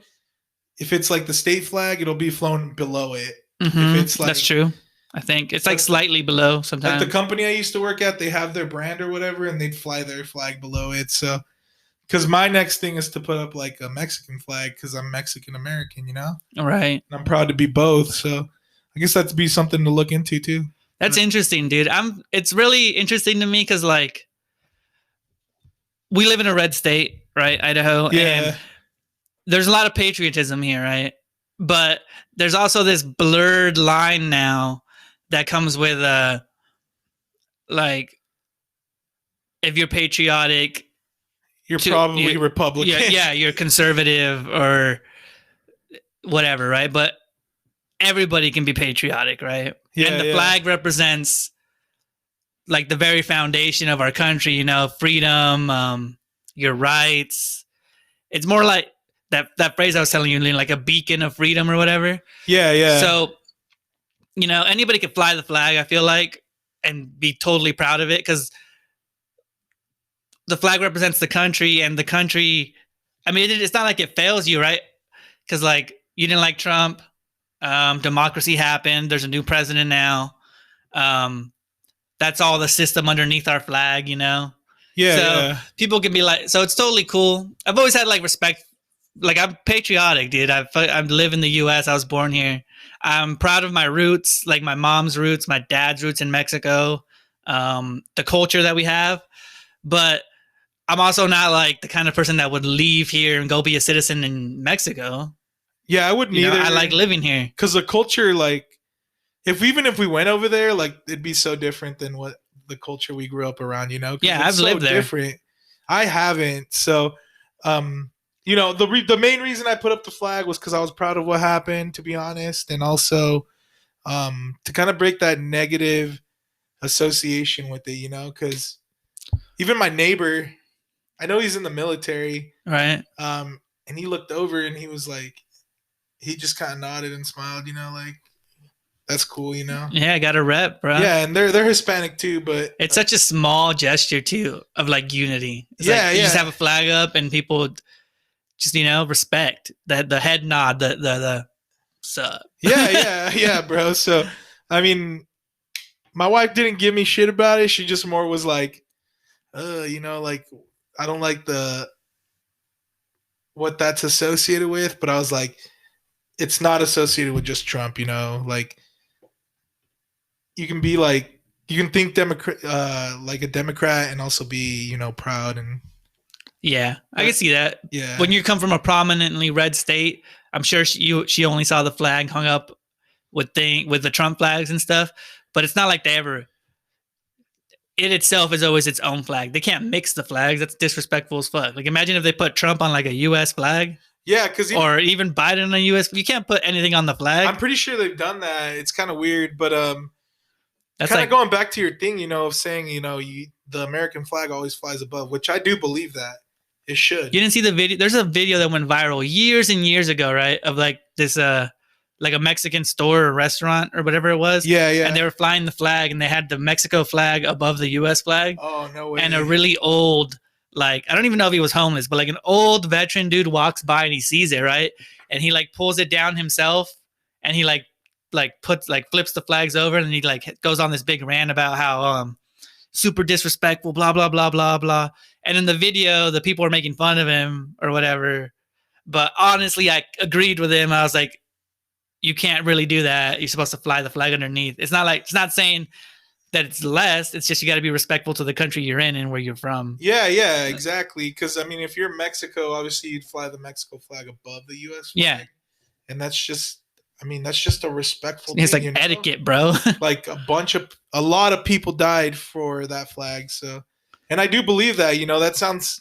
if it's like the state flag, it'll be flown below it. If it's like, that's true. I think it's like slightly below sometimes. Like the company I used to work at, they have their brand or whatever, and they'd fly their flag below it. So, because my next thing is to put up like a Mexican flag because I'm Mexican American, you know? Right. And I'm proud to be both. So, I guess that'd be something to look into too. That's interesting, dude. It's really interesting to me because like we live in a red state, right? Idaho. Yeah. And there's a lot of patriotism here, right? But there's also this blurred line now that comes with like if you're patriotic, you're probably Republican. Yeah, you're conservative or whatever, right? But everybody can be patriotic, right? Yeah, and the flag represents like the very foundation of our country, you know, freedom, your rights. It's more like that phrase I was telling you, like a beacon of freedom or whatever. Yeah. So, you know, anybody can fly the flag, I feel like, and be totally proud of it because the flag represents the country, and the country, I mean, it's not like it fails you, right? Because like you didn't like Trump. Democracy happened. There's a new president now. That's all the system underneath our flag, you know? Yeah. So people can be like, so it's totally cool. I've always had like respect. Like I'm patriotic, dude. I live in the U.S. I was born here. I'm proud of my roots, like my mom's roots, my dad's roots in Mexico, the culture that we have. But I'm also not like the kind of person that would leave here and go be a citizen in Mexico. Yeah, I wouldn't either. I like living here because the culture, like, if we went over there, like, it'd be so different than what the culture we grew up around. You know? Yeah, I've lived there. Different. I haven't. So, you know, the main reason I put up the flag was because I was proud of what happened, to be honest, and also to kind of break that negative association with it. You know, because even my neighbor, I know he's in the military, right? And he looked over and he was like, he just kind of nodded and smiled, you know, like, that's cool, you know? Yeah, I got a rep, bro. Yeah, and they're Hispanic too, but it's such a small gesture too of like unity. It's yeah, like you just have a flag up and people just, you know, respect the head nod, the sup. Yeah, bro. So, I mean, my wife didn't give me shit about it. She just more was like, you know, like, I don't like what that's associated with, but I was like, it's not associated with just Trump, you know, like you can be like you can think Democrat like a Democrat and also be proud and Yeah, I can see that. yeah When you come from a prominently red state, I'm sure she only saw the flag hung up with the Trump flags and stuff. But it's not like they ever. It itself is always its own flag. They can't mix the flags. That's disrespectful as fuck. Like imagine if they put Trump on like a U.S. flag yeah because or even Biden on a U.S. You can't put anything on the flag. I'm pretty sure they've done that. It's kind of weird, but That's kind of like going back to your thing, of saying the American flag always flies above, which I do believe that it should. you didn't see the video. There's a video that went viral years and years ago, right? Of like this like a Mexican store or restaurant or whatever it was. Yeah, yeah. And they were flying the flag and they had the Mexico flag above the US flag. Oh, no way. And a really old, like, I don't even know if he was homeless, but like an old veteran dude walks by and he sees it, right? And he like pulls it down himself and he like puts like flips the flags over and he like goes on this big rant about how super disrespectful, blah, blah, blah, blah, blah. And in the video, the people are making fun of him or whatever. But honestly, I agreed with him. I was like, you can't really do that. You're supposed to fly the flag underneath. It's not saying that it's less. It's just you got to be respectful to the country you're in and where you're from. Yeah, exactly. Because I mean, if you're Mexico, obviously you'd fly the Mexico flag above the U.S. flag. Yeah, and that's just a respectful it's thing. Like etiquette, bro. Like a lot of people died for that flag. So, and I do believe that. That sounds.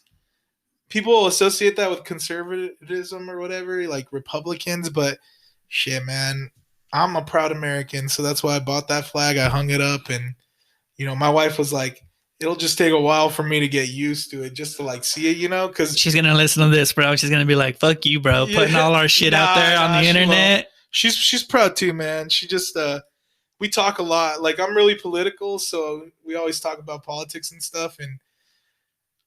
People associate that with conservatism or whatever, like Republicans, but shit, man, I'm a proud American, so that's why I bought that flag. I hung it up, and my wife was like, "It'll just take a while for me to get used to it, just to like see it, because she's gonna listen to this, bro. She's gonna be like, "Fuck you, bro," putting all our shit out there on the internet. She's proud too, man. She just we talk a lot. Like I'm really political, so we always talk about politics and stuff, and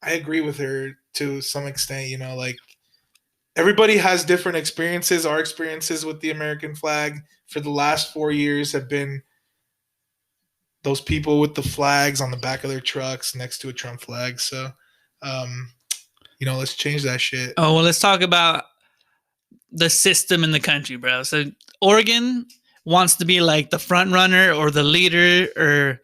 I agree with her to some extent. Like everybody has different experiences. Our experiences with the American flag for the last 4 years have been those people with the flags on the back of their trucks next to a Trump flag. So, let's change that shit. Oh, well, let's talk about the system in the country, bro. So Oregon wants to be like the front runner or the leader or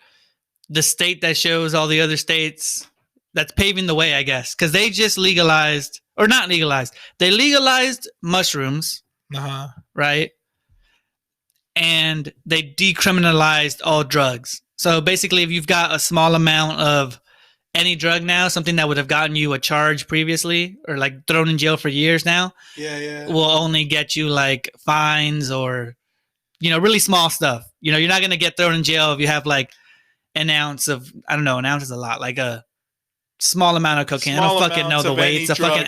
the state that shows all the other states that's paving the way, I guess, because they just legalized or not legalized. They legalized mushrooms, right? And they decriminalized all drugs. So basically, if you've got a small amount of any drug now, something that would have gotten you a charge previously or like thrown in jail for years now, will only get you like fines or, really small stuff. You're not going to get thrown in jail if you have like an ounce of, I don't know, an ounce is a lot, like a small amount of cocaine. I don't fucking know the weight. It's a fucking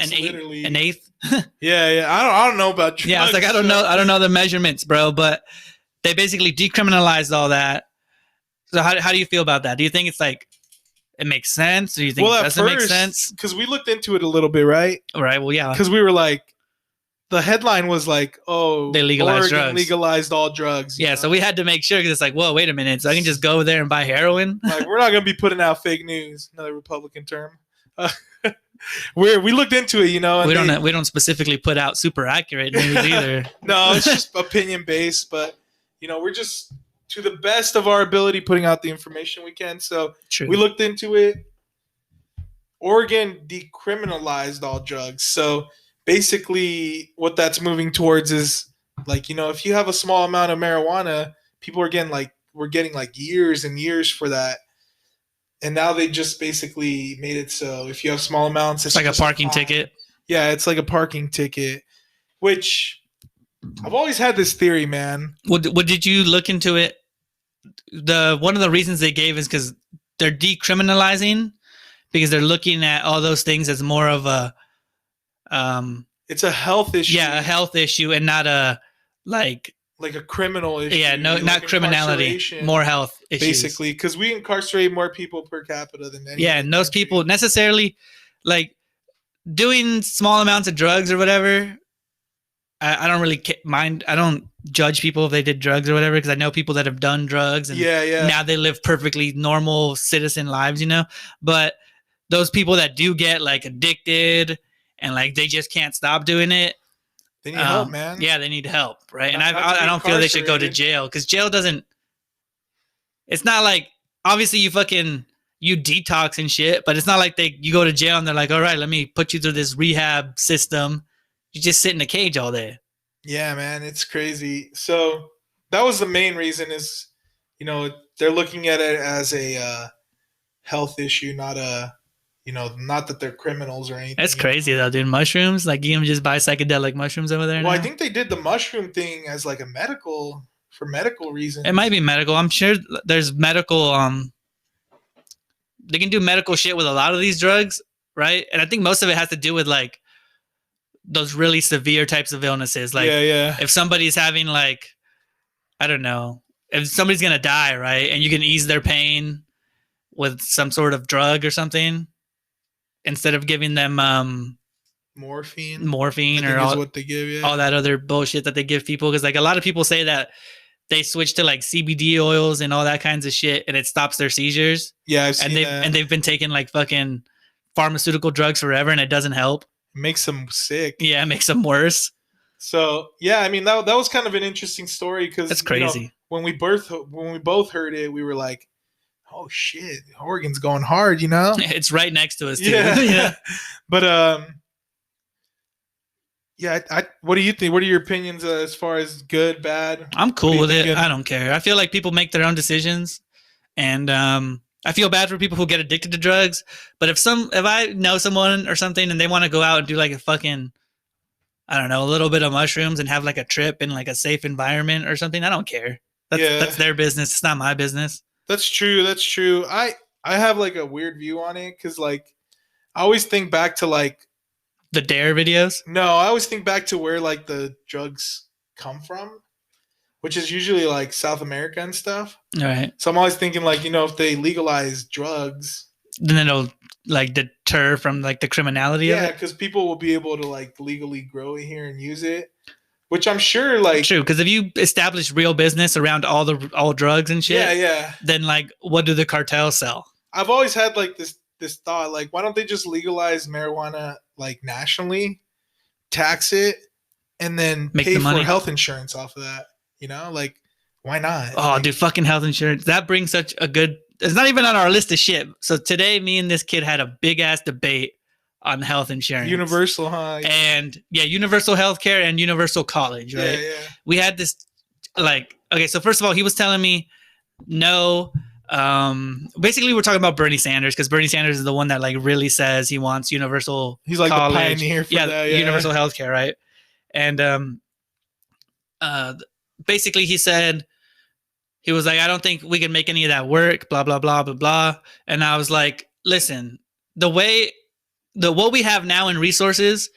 an eighth. Yeah. I don't know about drugs. Yeah, I was like, I don't know the measurements, bro. But they basically decriminalized all that. So how do you feel about that? Do you think it's like it makes sense? Or do you think it doesn't make sense? Because we looked into it a little bit, right? All right. Well, yeah. Because we were like, the headline was like, "Oh, they legalized Oregon drugs. Legalized all drugs." Yeah. So we had to make sure because it's like, whoa, wait a minute. So I can just go there and buy heroin? Like, we're not gonna be putting out fake news. Another Republican term. We looked into it, and we don't specifically put out super accurate news either. No, it's just opinion based, but we're just to the best of our ability putting out the information we can. So True. We looked into it. Oregon decriminalized all drugs. So basically what that's moving towards is like, if you have a small amount of marijuana, people are getting we're getting like years and years for that. And now they just basically made it so if you have small amounts, it's like a parking ticket. Yeah, it's like a parking ticket, which I've always had this theory, man. What did you look into it? One of the reasons they gave is because they're decriminalizing because they're looking at all those things as more of a it's a health issue. Yeah, a health issue and not a like a criminal issue. Yeah, no, not criminality, more health issues. Basically, because we incarcerate more people per capita than any. Yeah, and those people necessarily like doing small amounts of drugs or whatever. I don't really mind. I don't judge people if they did drugs or whatever because I know people that have done drugs and now they live perfectly normal citizen lives, But those people that do get like addicted and like they just can't stop doing it. They need help, man. Yeah, they need help, right? And I don't feel they should go to jail because jail doesn't. It's not like obviously you detox and shit, but it's not like you go to jail and they're like, all right, let me put you through this rehab system. You just sit in a cage all day. Yeah, man, it's crazy. So that was the main reason is, they're looking at it as a health issue, not not that they're criminals or anything. That's crazy though, dude. Mushrooms, like you can just buy psychedelic mushrooms over there. Well, now? I think they did the mushroom thing as like for medical reasons. It might be medical. I'm sure there's medical. They can do medical shit with a lot of these drugs, right? And I think most of it has to do with like those really severe types of illnesses. Like, yeah. If somebody's having like, I don't know, if somebody's gonna die, right, and you can ease their pain with some sort of drug or something, instead of giving them morphine or all what they give, all that other bullshit that they give people. Because like a lot of people say that they switch to like CBD oils and all that kinds of shit, and it stops their seizures. Yeah, I've seen that. And they've been taking like fucking pharmaceutical drugs forever, and it doesn't help. It makes them sick. Yeah, it makes them worse. So yeah, I mean that was kind of an interesting story because that's crazy. When we both heard it, we were like, "Oh shit, Oregon's going hard," It's right next to us too. Yeah. But yeah, what do you think? What are your opinions as far as good, bad? I'm cool with it. I don't care. I feel like people make their own decisions, and I feel bad for people who get addicted to drugs. But if I know someone or something and they want to go out and do like a fucking, I don't know, a little bit of mushrooms and have like a trip in like a safe environment or something, I don't care. That's their business. It's not my business. That's true. I have like a weird view on it because like I always think back to like the Dare videos. No, I always think back to where like the drugs come from, which is usually like South America and stuff. All right. So I'm always thinking like, if they legalize drugs, then it'll like deter from like the criminality of it. Yeah, because people will be able to like legally grow it here and use it, which I'm sure like true. Because if you establish real business around all drugs and shit, yeah, then like what do the cartels sell? I've always had like this thought, like why don't they just legalize marijuana like nationally, tax it, and then pay for health insurance off of that? Like why not? Oh, dude, fucking health insurance. That brings such a good. It's not even on our list of shit. So today, me and this kid had a big ass debate on health insurance. Universal, huh? Yeah. And universal healthcare and universal college, right? Yeah. We had this like, okay, so first of all, he was telling me no. Basically we're talking about Bernie Sanders because Bernie Sanders is the one that like really says he wants universal he's like college. The pioneer for that, universal healthcare, right? And basically he said, he was like, I don't think we can make any of that work, blah blah blah blah blah. And I was like, listen, what we have now in resources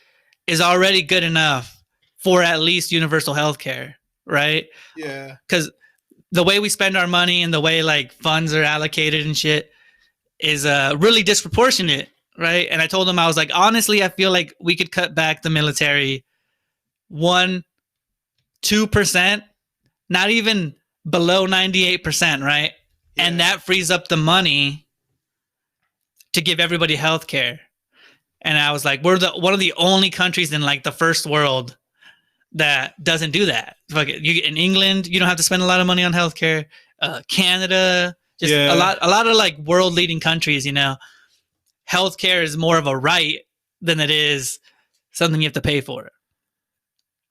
is already good enough for at least universal healthcare, right? Yeah, because the way we spend our money and the way like funds are allocated and shit is really disproportionate, right? And I told him, I was like, honestly, I feel like we could cut back the military 1-2%, not even below 98%, right? Yeah. And that frees up the money to give everybody health care. And I was like, we're one of the only countries in like the first world that doesn't do that. Like in England, you don't have to spend a lot of money on healthcare. Canada, just a lot of like world leading countries, healthcare is more of a right than it is something you have to pay for.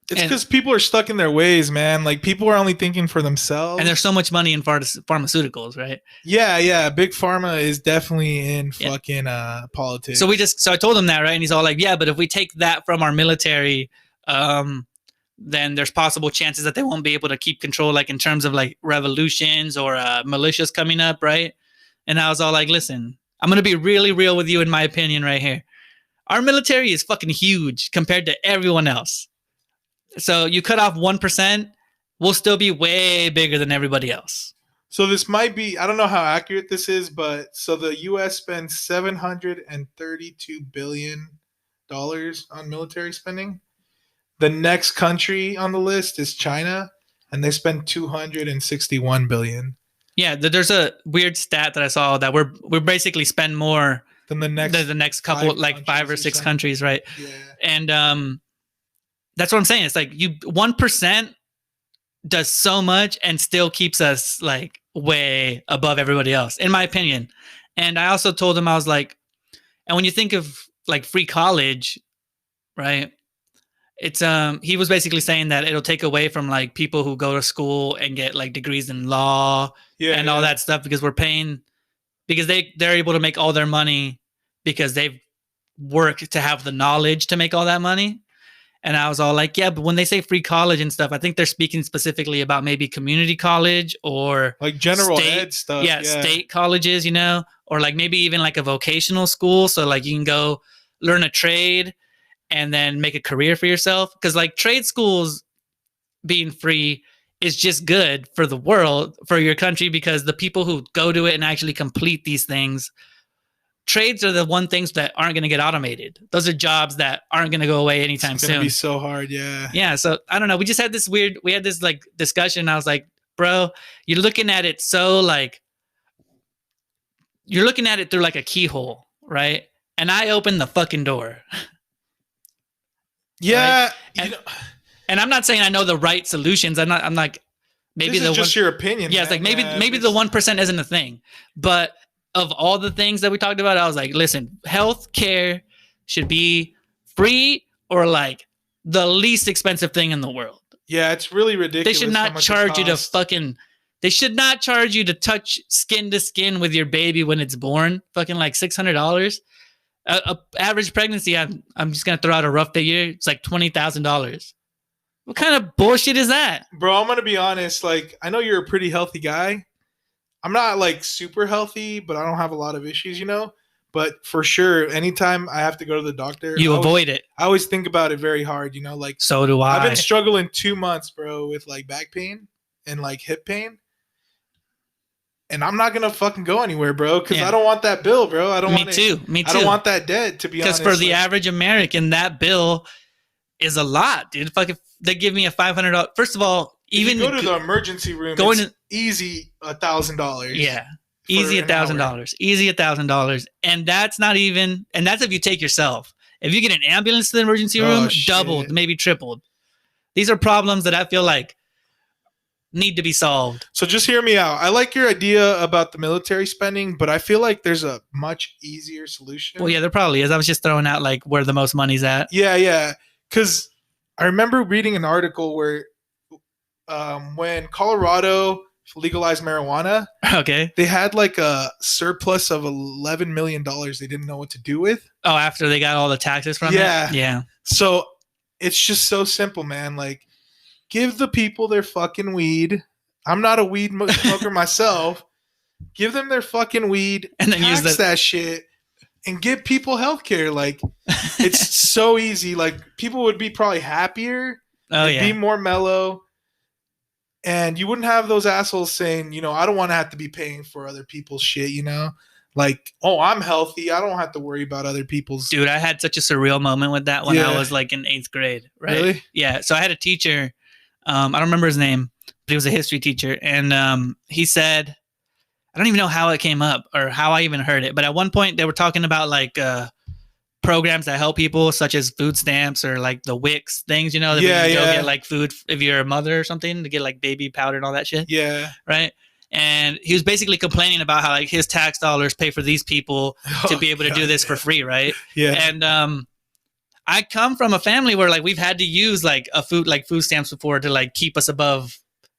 It's because people are stuck in their ways, man. Like people are only thinking for themselves. And there's so much money in pharmaceuticals, right? Yeah. Big pharma is definitely in fucking politics. So I told him that, right? And he's all like, yeah, but if we take that from our military, then there's possible chances that they won't be able to keep control, like in terms of like revolutions or militias coming up, right? And I was all like, listen, I'm going to be really real with you in my opinion right here. Our military is fucking huge compared to everyone else. So you cut off 1%, we'll still be way bigger than everybody else. So this might be, I don't know how accurate this is, but so the U.S. spends $732 billion on military spending. The next country on the list is China, and they spend $261 billion. Yeah, there's a weird stat that I saw that we're basically spend more than the next couple, like 5 or 6 countries, right? Yeah. And that's what I'm saying. It's like 1% does so much and still keeps us like way above everybody else, in my opinion. And I also told him, I was like, and when you think of like free college, right? It's he was basically saying that it'll take away from like people who go to school and get like degrees in law Yeah, and all that stuff, because we're paying, because they're able to make all their money because they've worked to have the knowledge to make all that money. And I was all like, yeah, but when they say free college and stuff, I think they're speaking specifically about maybe community college or like general state, ed stuff. yeah, state colleges, you know, or like maybe even like a vocational school. So like you can go learn a trade and then make a career for yourself. Because like trade schools being free is just good for the world, for your country, because the people who go to it and actually complete these things, trades are the one things that aren't going to get automated. Those are jobs that aren't going to go away anytime It's soon. gonna be so hard, yeah. Yeah, so I don't know. We had this like discussion. And I was like, bro, you're looking at it so like, you're looking at it through like a keyhole, right? And I opened the fucking door. Yeah, right? And I'm not saying I know the right solutions. I'm like, maybe this is just your opinion. Yeah, it's like maybe the 1% isn't a thing. But of all the things that we talked about, I was like, listen, health care should be free or like the least expensive thing in the world. Yeah, it's really ridiculous. They should not charge you to fucking. They should not charge you to touch skin to skin with your baby when it's born. Fucking like $600. A average pregnancy, I'm just gonna throw out a rough figure. It's like $20,000. What kind of bullshit is that? Bro, I'm gonna be honest. Like, I know you're a pretty healthy guy. I'm not like super healthy, but I don't have a lot of issues, you know. But for sure, anytime I have to go to the doctor, you avoid it. I always think about it very hard, you know. Like, so do I. I've been struggling 2 months, bro, with like back pain and like hip pain. And I'm not gonna fucking go anywhere, bro, because I don't want that bill, bro. I don't want it. Me too. I don't want that debt, to be honest. Because for the average American, that bill is a lot, dude. Fucking, they give me a $500. First of all, even if you go to the emergency room, it's easy $1,000. Yeah, easy $1,000. Easy $1,000, and that's not even. And that's if you take yourself. If you get an ambulance to the emergency room, doubled, maybe tripled. These are problems that I feel like need to be solved. So just hear me out. I like your idea about the military spending, but I feel like there's a much easier solution. Well, yeah, there probably is. I was just throwing out like where the most money's at. Yeah. Because I remember reading an article where when Colorado legalized marijuana, okay, they had like a surplus of $11 million they didn't know what to do with. Oh, after they got all the taxes from it? Yeah. So it's just so simple, man. Like, give the people their fucking weed. I'm not a weed smoker myself. Give them their fucking weed and then use that shit and give people healthcare. Like, it's so easy. Like, people would be probably happier. Be more mellow. And you wouldn't have those assholes saying, you know, I don't want to have to be paying for other people's shit, you know? Like, oh, I'm healthy. I don't have to worry about other people's. Dude, I had such a surreal moment with that when I was like in 8th grade, right? Really? Yeah. So I had a teacher. I don't remember his name, but he was a history teacher. And he said, I don't even know how it came up or how I even heard it. But at one point they were talking about like programs that help people, such as food stamps or like the Wix things, you know, that you go get like food if you're a mother or something, to get like baby powder and all that shit. Yeah. Right. And he was basically complaining about how like his tax dollars pay for these people to be able to do this for free. Right. Yeah. And I come from a family where like we've had to use like food stamps before to like keep us above,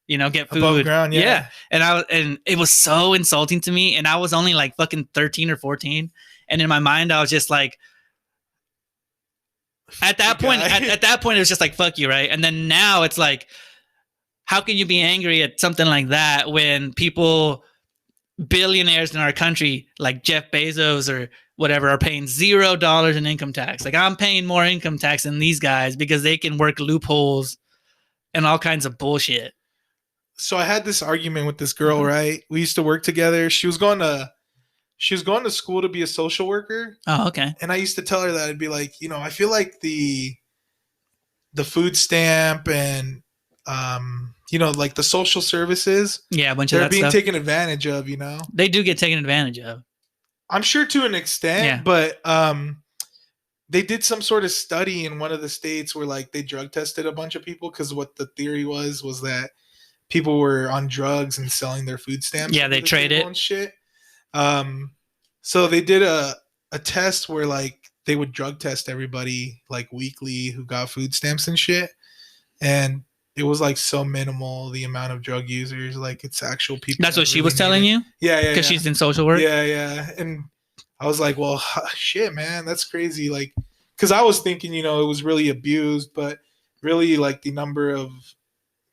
you know, get food above ground. Yeah. And it was so insulting to me. And I was only like fucking 13 or 14. And in my mind, I was just like, at that point, it was just like, fuck you. Right. And then now it's like, how can you be angry at something like that when people, billionaires in our country, like Jeff Bezos or whatever, are paying $0 in income tax? Like, I'm paying more income tax than these guys because they can work loopholes and all kinds of bullshit. So I had this argument with this girl, right? We used to work together. She was going to school to be a social worker. Oh, okay. And I used to tell her that I'd be like, you know, I feel like the food stamp and you know, like the social services. Yeah, a bunch of that they're being stuff taken advantage of, you know. They do get taken advantage of. I'm sure to an extent, but they did some sort of study in one of the states where like they drug tested a bunch of people because what the theory was that people were on drugs and selling their food stamps. Yeah, under they the trade table it. and shit. So they did a test where like they would drug test everybody like weekly who got food stamps and shit, and it was like so minimal the amount of drug users. Like it's actual people. That's that what she really was need telling it. you? Yeah, yeah, Because yeah. she's in social work? Yeah, yeah. And I was like, well, shit, man, that's crazy. Like, because I was thinking, you know, it was really abused, but really, like, the number of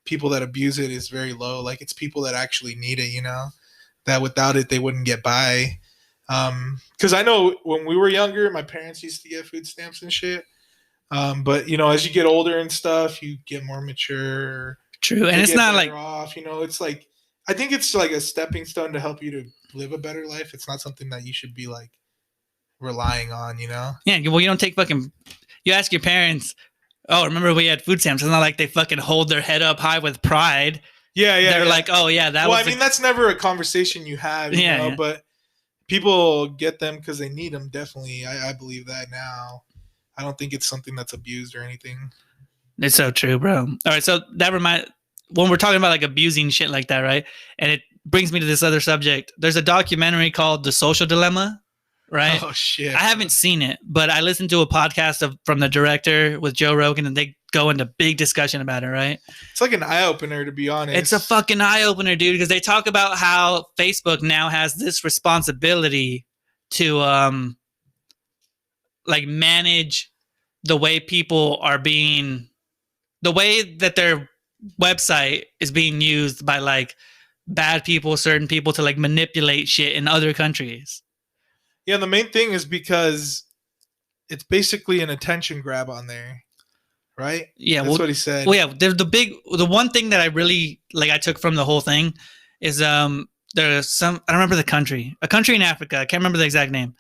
people that abuse it is very low. Like, it's people that actually need it, you know, that without it, they wouldn't get by. Because I know when we were younger, my parents used to get food stamps and shit. But, you know, as you get older and stuff, you get more mature. True. And They it's get not better like, off, you know, it's like, I think it's like a stepping stone to help you to live a better life. It's not something that you should be like relying on, you know? yeah, well, you don't take fucking, you ask your parents, oh, remember we had food stamps. It's not like they fucking hold their head up high with pride. Yeah, yeah. They're yeah. like, oh, yeah, that well, was. I mean, that's never a conversation you have, you know, Yeah. but people get them because they need them, definitely. I believe that now. I don't think it's something that's abused or anything. It's so true, bro. All right, so that when we're talking about like abusing shit like that, right? And it brings me to this other subject. There's a documentary called The Social Dilemma, right? Oh, shit. I haven't seen it, but I listened to a podcast from the director with Joe Rogan, and they go into big discussion about it, right? It's like an eye opener, to be honest. It's a fucking eye opener, dude, because they talk about how Facebook now has this responsibility to like manage the way people are being, the way that their website is being used by like bad people, certain people to like manipulate shit in other countries. Yeah, the main thing is because it's basically an attention grab on there, right? Yeah, That's what he said. Well, yeah, the one thing that I really like I took from the whole thing is there's some, I don't remember the country, a country in Africa, I can't remember the exact name,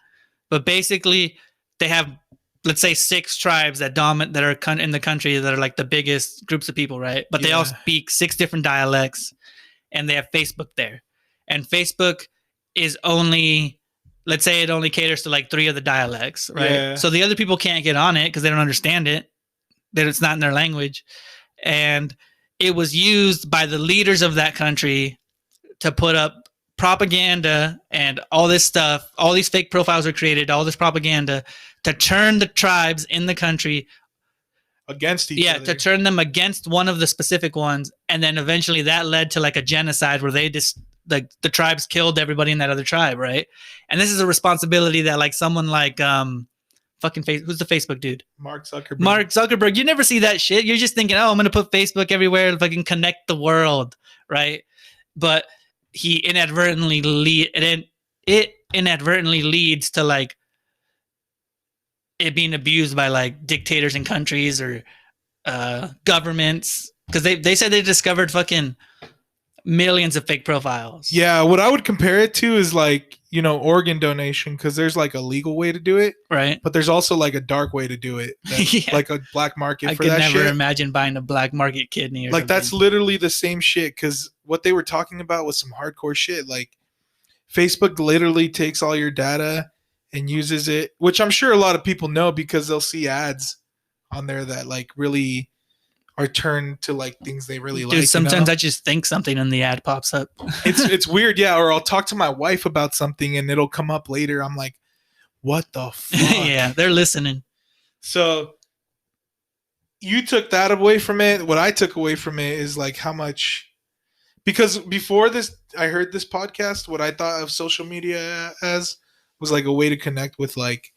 but basically they have, let's say, 6 tribes that are in the country that are like the biggest groups of people, right? But they all speak 6 different dialects, and they have Facebook there. And Facebook is only, let's say, it only caters to like 3 of the dialects, right? Yeah. So the other people can't get on it because they don't understand it, that it's not in their language. And it was used by the leaders of that country to put up propaganda and all this stuff. All these fake profiles were created, all this propaganda to turn the tribes in the country against each other. Yeah, to turn them against one of the specific ones. And then eventually that led to like a genocide where they just, like, the tribes killed everybody in that other tribe, right? And this is a responsibility that like someone like who's the Facebook dude? Mark Zuckerberg. Mark Zuckerberg. You never see that shit. You're just thinking, oh, I'm gonna put Facebook everywhere and fucking connect the world, right? But he inadvertently leads to like it being abused by like dictators in countries or governments, because they said they discovered fucking millions of fake profiles. Yeah, what I would compare it to is like, you know, organ donation, because there's like a legal way to do it, right? But there's also like a dark way to do it, yeah. Like a black market I for could that never shit. imagine buying a black market kidney or like something. That's literally the same shit, because what they were talking about was some hardcore shit. Like Facebook literally takes all your data and uses it, which I'm sure a lot of people know because they'll see ads on there that like really are turned to like things they really like. Dude, sometimes you know? I just think something and the ad pops up. It's weird, yeah. Or I'll talk to my wife about something and it'll come up later. I'm like, what the fuck? Yeah, they're listening. So you took that away from it. What I took away from it is like how much, because before this, I heard this podcast, what I thought of social media as was like a way to connect with like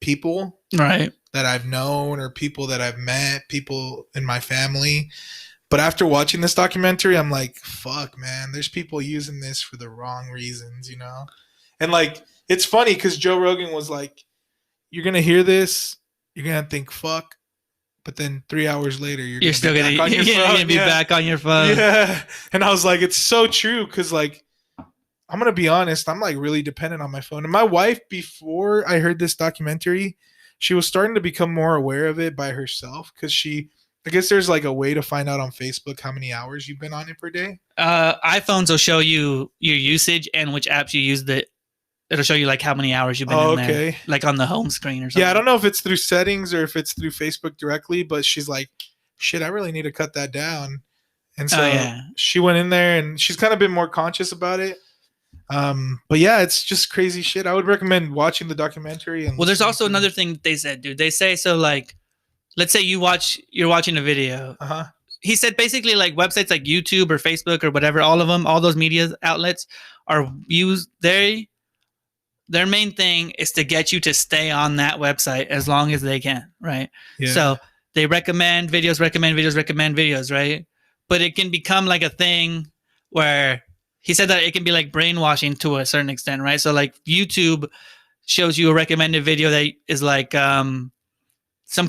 people, right, that I've known or people that I've met, people in my family. But after watching this documentary, I'm like, fuck, man, there's people using this for the wrong reasons, you know? And like, it's funny because Joe Rogan was like, you're going to hear this, you're going to think, fuck. But then 3 hours later, you're still going to be back on your phone. Yeah. And I was like, it's so true. Cause like, I'm going to be honest, I'm like really dependent on my phone. And my wife, before I heard this documentary, she was starting to become more aware of it by herself. Cause I guess there's like a way to find out on Facebook how many hours you've been on it per day. iPhones will show you your usage and which apps you used. It'll show you like how many hours you've been in there, like on the home screen or something. Yeah, I don't know if it's through settings or if it's through Facebook directly, but she's like, shit, I really need to cut that down. And Oh so yeah. she went in there, and she's kind of been more conscious about it. But yeah, it's just crazy shit. I would recommend watching the documentary. And Well, there's listening also to another thing that they said, dude. They say so like, let's say you're watching a video. Uh-huh. He said basically like websites like YouTube or Facebook or whatever, all of them, all those media outlets are used. Their main thing is to get you to stay on that website as long as they can, right? Yeah. So they recommend videos, right? But it can become like a thing where he said that it can be like brainwashing to a certain extent, right? So like YouTube shows you a recommended video that is like some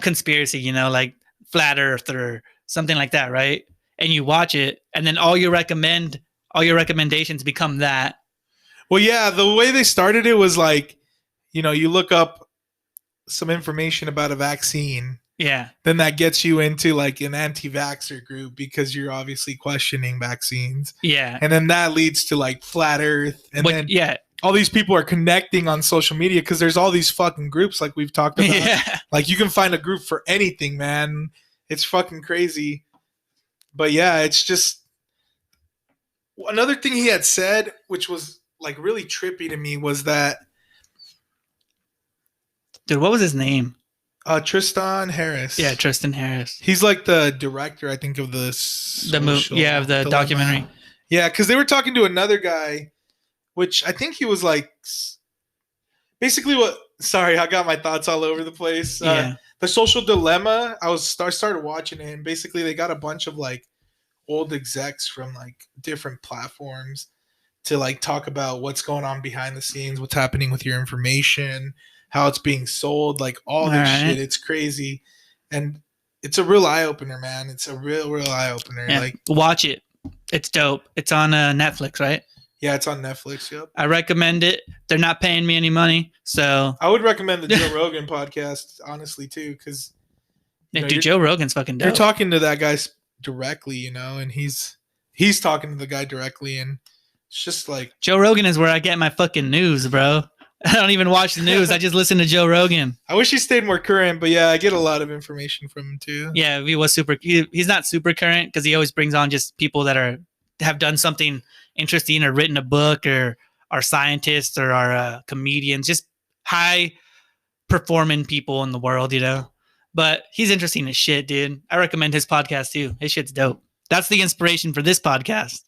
conspiracy, like flat earth or something like that, right? And you watch it, and then all your recommendations become that. Well, yeah, the way they started it was like, you look up some information about a vaccine. Yeah. Then that gets you into like an anti-vaxxer group because you're obviously questioning vaccines. Yeah. And then that leads to like flat earth. And then all these people are connecting on social media because there's all these fucking groups like we've talked about. Yeah. Like you can find a group for anything, man. It's fucking crazy. But yeah, it's just another thing he had said, which was like really trippy to me, was that dude, what was his name? Tristan Harris. Yeah, Tristan Harris. He's like the director, I think, of the the documentary. Yeah, because they were talking to another guy, which I think he was like, basically what. Sorry, I got my thoughts all over the place. Yeah. The Social Dilemma. I started watching it, and basically they got a bunch of like old execs from like different platforms to like talk about what's going on behind the scenes, what's happening with your information, how it's being sold, like all this shit. It's crazy. And it's a real eye opener, man. It's a real eye opener. Yeah. Like, watch it. It's dope. It's on Netflix, right? Yeah, it's on Netflix. Yep. I recommend it. They're not paying me any money, so I would recommend the Joe Rogan podcast, honestly, too, because dude, Joe Rogan's fucking dope. You're talking to that guy directly, and he's talking to the guy directly, and it's just like Joe Rogan is where I get my fucking news, bro. I don't even watch the news. I just listen to Joe Rogan. I wish he stayed more current, but yeah, I get a lot of information from him too. Yeah, he was he's not super current because he always brings on just people that have done something interesting or written a book or are scientists or are comedians, just high performing people in the world, But he's interesting as shit, dude. I recommend his podcast too. His shit's dope. That's the inspiration for this podcast.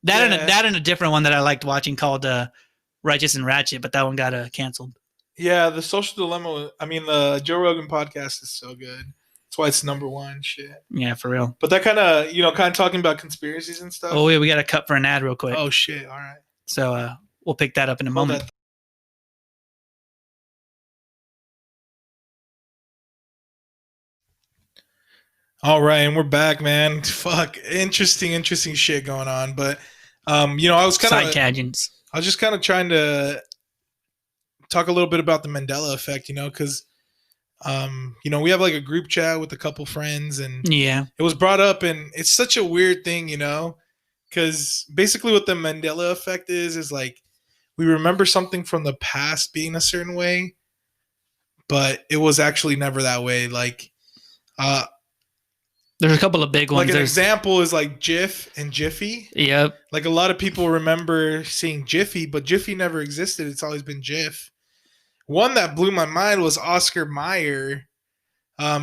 That and a different one that I liked watching called Righteous and Ratchet, but that one got canceled. Yeah, the Social Dilemma. I mean, the Joe Rogan podcast is so good. That's why it's number one. Shit. Yeah, for real. But that kind of talking about conspiracies and stuff. Oh, wait, we got to cut for an ad real quick. Oh, shit. All right. So we'll pick that up in a moment. All right, and we're back, man. Fuck, interesting shit going on. But I was kind of side tangents. I was just kind of trying to talk a little bit about the Mandela effect, because we have like a group chat with a couple friends, and yeah, it was brought up, and it's such a weird thing, because basically what the Mandela effect is like we remember something from the past being a certain way, but it was actually never that way. Like, there's a couple of big ones. Like an example is like GIF and Jiffy. Yep. Like a lot of people remember seeing Jiffy, but Jiffy never existed. It's always been GIF. One that blew my mind was Oscar Mayer,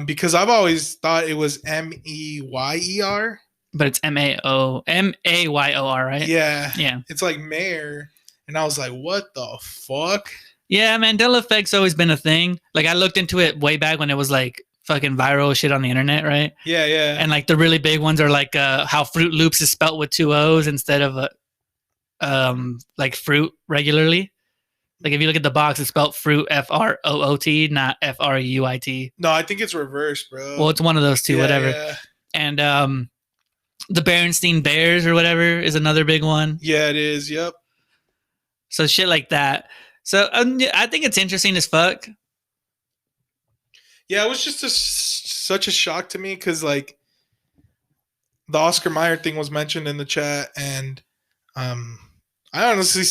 because I've always thought it was Meyer. But it's Mayor, right? Yeah. Yeah. It's like mayor. And I was like, what the fuck? Yeah, Mandela effect's always been a thing. Like I looked into it way back when it was like fucking viral shit on the internet, right? Yeah, yeah. And like the really big ones are like how Fruit Loops is spelt with 2 O's instead of like fruit regularly. Like if you look at the box, it's spelled fruit, F-R-O-O-T, not F-R-U-I-T. No, I think it's reversed, bro. Well, it's one of those two, whatever. Yeah. And the Berenstein Bears or whatever is another big one. Yeah, it is. Yep. So shit like that. So I think it's interesting as fuck. Yeah, it was just such a shock to me because like the Oscar Mayer thing was mentioned in the chat, and I honestly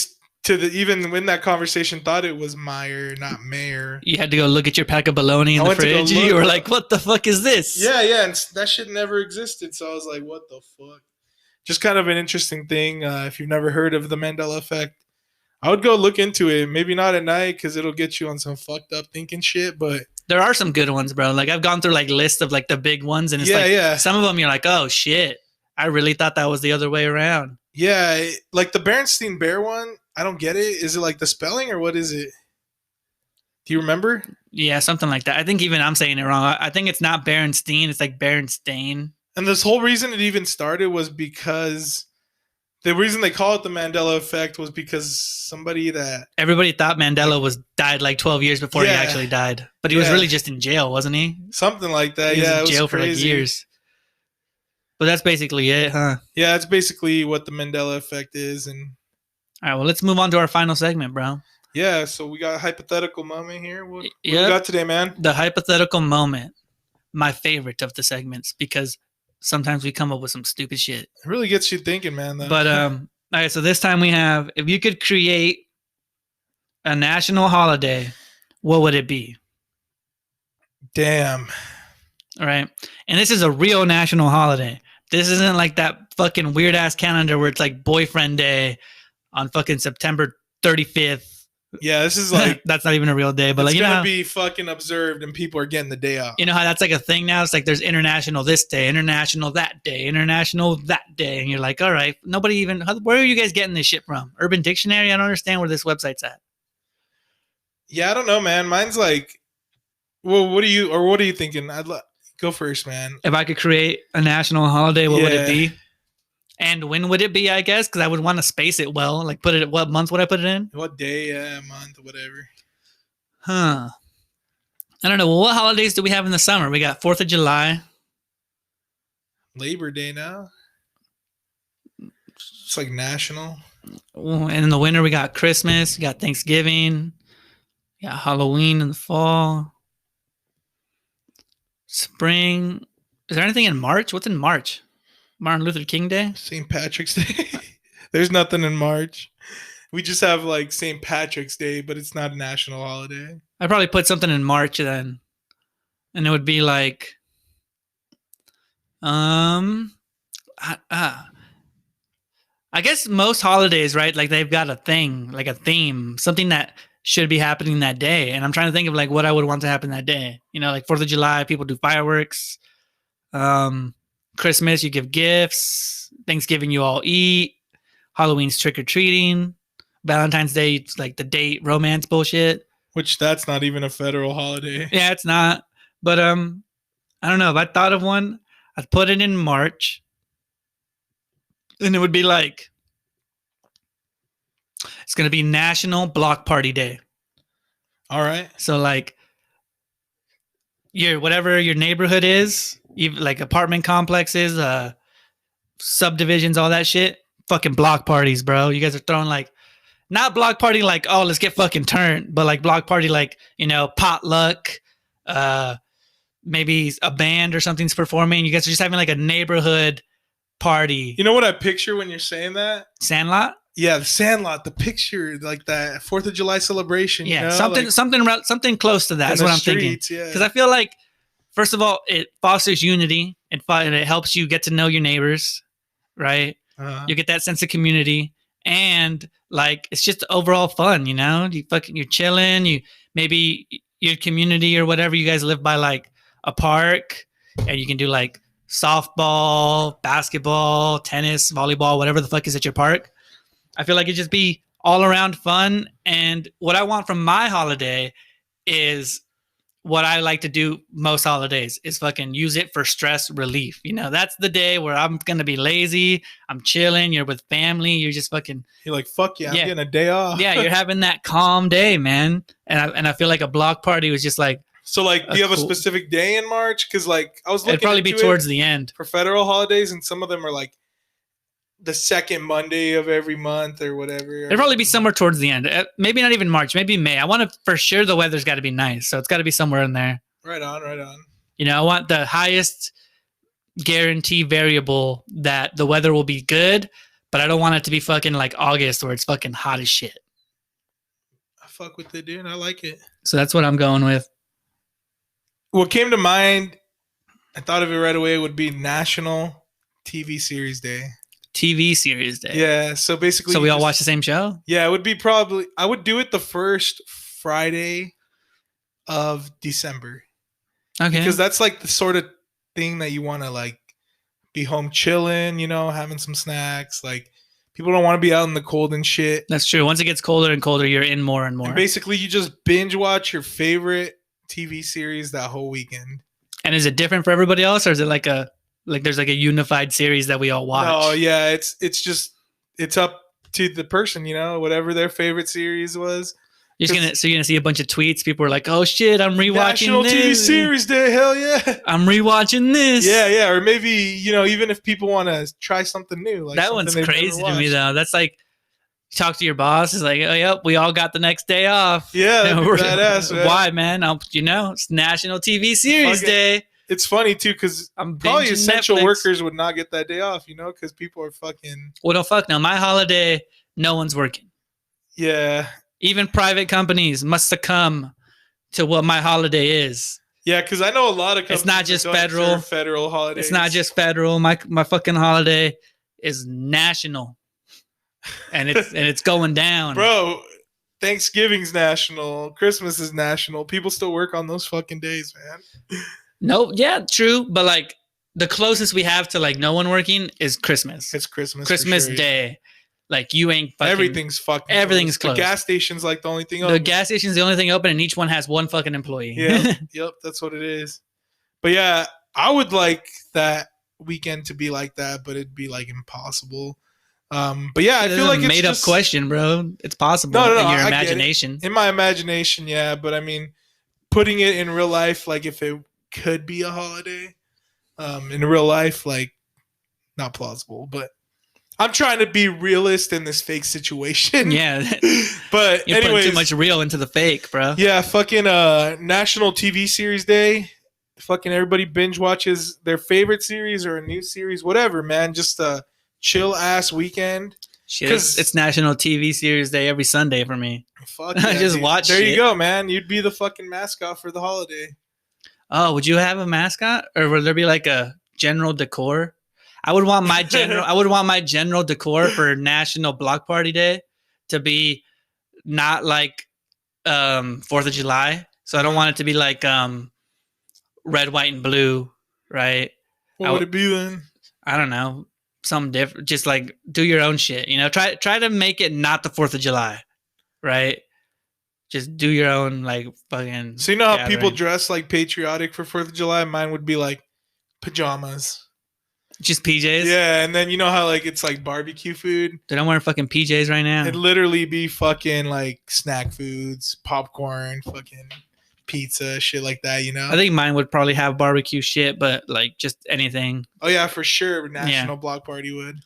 even in that conversation thought it was Meyer, not Mayer. You had to go look at your pack of bologna in the fridge. You were like, "What the fuck is this?" Yeah, and that shit never existed. So I was like, "What the fuck?" just kind of an interesting thing. If you've never heard of the Mandela effect, I would go look into it. Maybe not at night because it'll get you on some fucked up thinking shit. But There are some good ones, bro. Like I've gone through like lists of like the big ones, and it's yeah, like yeah, some of them you're like, oh shit, I really thought that was the other way around. yeah. Like the Berenstein Bear one, I don't get it. Is it like the spelling or what is it? Do you remember? Yeah, something like that. I think even I'm saying it wrong. I think it's not Berenstein. It's like Berenstain. And this whole reason it even started was because the reason they call it the Mandela effect was because somebody that Everybody thought Mandela was died like 12 years before he yeah, actually died, but he was yeah, really just in jail, wasn't he? something like that. He was Yeah, in it was jail for like crazy. years. But that's basically it, huh? Yeah, that's basically what the Mandela effect is. And All right, well, let's move on to our final segment, bro. yeah, so we got a hypothetical moment here. What do we Yep. got today, man? The hypothetical moment, my favorite of the segments, because sometimes we come up with some stupid shit. It really gets you thinking, man. Though. But all right, so this time we have, if you could create a national holiday, what would it be? Damn. All right, and this is a real national holiday. This isn't like that fucking weird ass calendar where it's like Boyfriend Day on fucking September 35th. Yeah, this is like That's not even a real day, but it's like, you know gonna how, be fucking observed, and people are getting the day off. you know how that's like a thing now? It's like there's international this day, international that day, international that day. And you're like, all right, nobody even, where are you guys getting this shit from? Urban Dictionary? I don't understand where this website's at. Yeah, I don't know, man. Mine's like, well, what are you thinking? Go first, man. If I could create a national holiday, what would it Yeah. be? And when would it be, I guess? Because I would want to space it well. Like put it at what month would I put it in? What day, month, whatever. Huh. I don't know. Well, what holidays do we have in the summer? We got 4th of July. Labor Day now. It's like national. And in the winter, we got Christmas. We got Thanksgiving. We got Halloween in the fall. Spring. Is there anything in March? What's in March? Martin Luther King Day? St. Patrick's Day. There's nothing in March. We just have like St. Patrick's Day, but it's not a national holiday. I'd probably put something in March then. And it would be like I guess most holidays, right? Like they've got a thing, like a theme, something that should be happening that day. And I'm trying to think of like what I would want to happen that day. You know, like 4th of July, people do fireworks. Christmas, you give gifts. Thanksgiving, you all eat. Halloween's trick or treating. Valentine's Day, it's like the date romance bullshit. Which that's not even a federal holiday. Yeah, it's not. But I don't know. If I thought of one, I'd put it in March. And it would be like, it's going to be National Block Party Day. All right. So like whatever your neighborhood is, even like apartment complexes, subdivisions, all that shit, fucking block parties, bro. You guys are throwing like, not block party like, oh, let's get fucking turned, but like block party like, you know, potluck, maybe a band or something's performing. You guys are just having like a neighborhood party. You know what I picture when you're saying that? Sandlot? Yeah, the Sandlot, the picture, like that 4th of July celebration. Yeah, you know? something close to that. That's what I'm thinking. Because I feel like, first of all, it fosters unity and it helps you get to know your neighbors, right? You get that sense of community, and like it's just overall fun, you know. You're chilling. You maybe your community or whatever, you guys live by like a park, and you can do like softball, basketball, tennis, volleyball, whatever the fuck is at your park. I feel like it'd just be all around fun. And what I want from my holiday is what I like to do most holidays is fucking use it for stress relief. You know, that's the day where I'm going to be lazy. I'm chilling. You're with family. You're just fucking. You're like, fuck yeah, I'm getting a day off. Yeah, you're having that calm day, man. And I feel like a block party was just like. So like, do you have a specific day in March? Because like I was looking. It'd probably be towards the end for federal holidays, and some of them are like the second Monday of every month or whatever. It'd probably be somewhere towards the end. Maybe not even March. Maybe May. I want to, for sure, the weather's got to be nice. So it's got to be somewhere in there. Right on, right on. You know, I want the highest guarantee variable that the weather will be good, but I don't want it to be fucking like August where it's fucking hot as shit. I fuck with it, dude. I like it. So that's what I'm going with. What came to mind, I thought of it right away, would be National TV Series Day. TV series day. Yeah, so basically, So we all watch the same show? Yeah, it would be probably. I would do it the first Friday of December Okay. because that's like the sort of thing that you want to like be home chilling, having some snacks. Like people don't want to be out in the cold and shit. That's true. Once it gets colder and colder, you're in more and more. And basically, you just binge watch your favorite TV series that whole weekend. And is it different for everybody else, or is it like there's like a unified series that we all watch? No, yeah, it's up to the person, whatever their favorite series was. You're gonna see a bunch of tweets. People are like, "Oh shit, I'm rewatching National this. TV Series Day, hell yeah! I'm rewatching this." Yeah, or maybe even if people want to try something new, like that one's crazy to me though. That's like, you talk to your boss. It's like, "Oh, yep, we all got the next day off." Yeah, that'd be badass, man. Why, man? It's National TV Series Day. It's funny too because probably essential Netflix. Workers would not get that day off, because people are fucking. Well, no, fuck no. My holiday, no one's working. Yeah. Even private companies must succumb to what my holiday is. Yeah, because I know a lot of companies. It's not just federal holidays. It's not just federal. My fucking holiday is national, and it's going down, bro. Thanksgiving's national. Christmas is national. People still work on those fucking days, man. No, yeah, true, but like the closest we have to like no one working is Christmas. It's Christmas. Christmas for sure. Day. Like you ain't fucking. Everything's closed. The gas station's like the only thing open. open. The gas station's the only thing open, and each one has one fucking employee. Yeah, yep, that's what it is. But yeah, I would like that weekend to be like that, but it'd be like impossible. But yeah, I feel like it's made up question, bro. It's possible no, in your imagination. In my imagination, yeah. But I mean, putting it in real life, like if it could be a holiday, in real life, like not plausible, but. I'm trying to be realist in this fake situation. Yeah. But you're anyways, putting too much real into the fake, bro. Yeah, fucking National TV Series Day. Fucking everybody binge watches their favorite series or a new series, whatever, man. Just a chill ass weekend. Shit, it's National TV Series Day every Sunday for me. Fuck yeah, I just dude. watch There shit. you go, man. You'd be the fucking mascot for the holiday. Oh, would you have a mascot? Or would there be like a general decor? I would want my general decor for National Block Party Day to be not like 4th of July. So I don't want it to be like red, white, and blue, right? What would it be then? I don't know. Something different. Just like do your own shit. Try to make it not the 4th of July, right? Just do your own like fucking. So you know how people dress like patriotic for 4th of July? Mine would be like pajamas. Just PJs? Yeah, and then you know how like it's like barbecue food? Dude, I'm wearing fucking PJs right now. It'd literally be fucking like snack foods, popcorn, fucking pizza, shit like that, I think mine would probably have barbecue shit, but like just anything. Oh yeah, for sure. National Block Party would.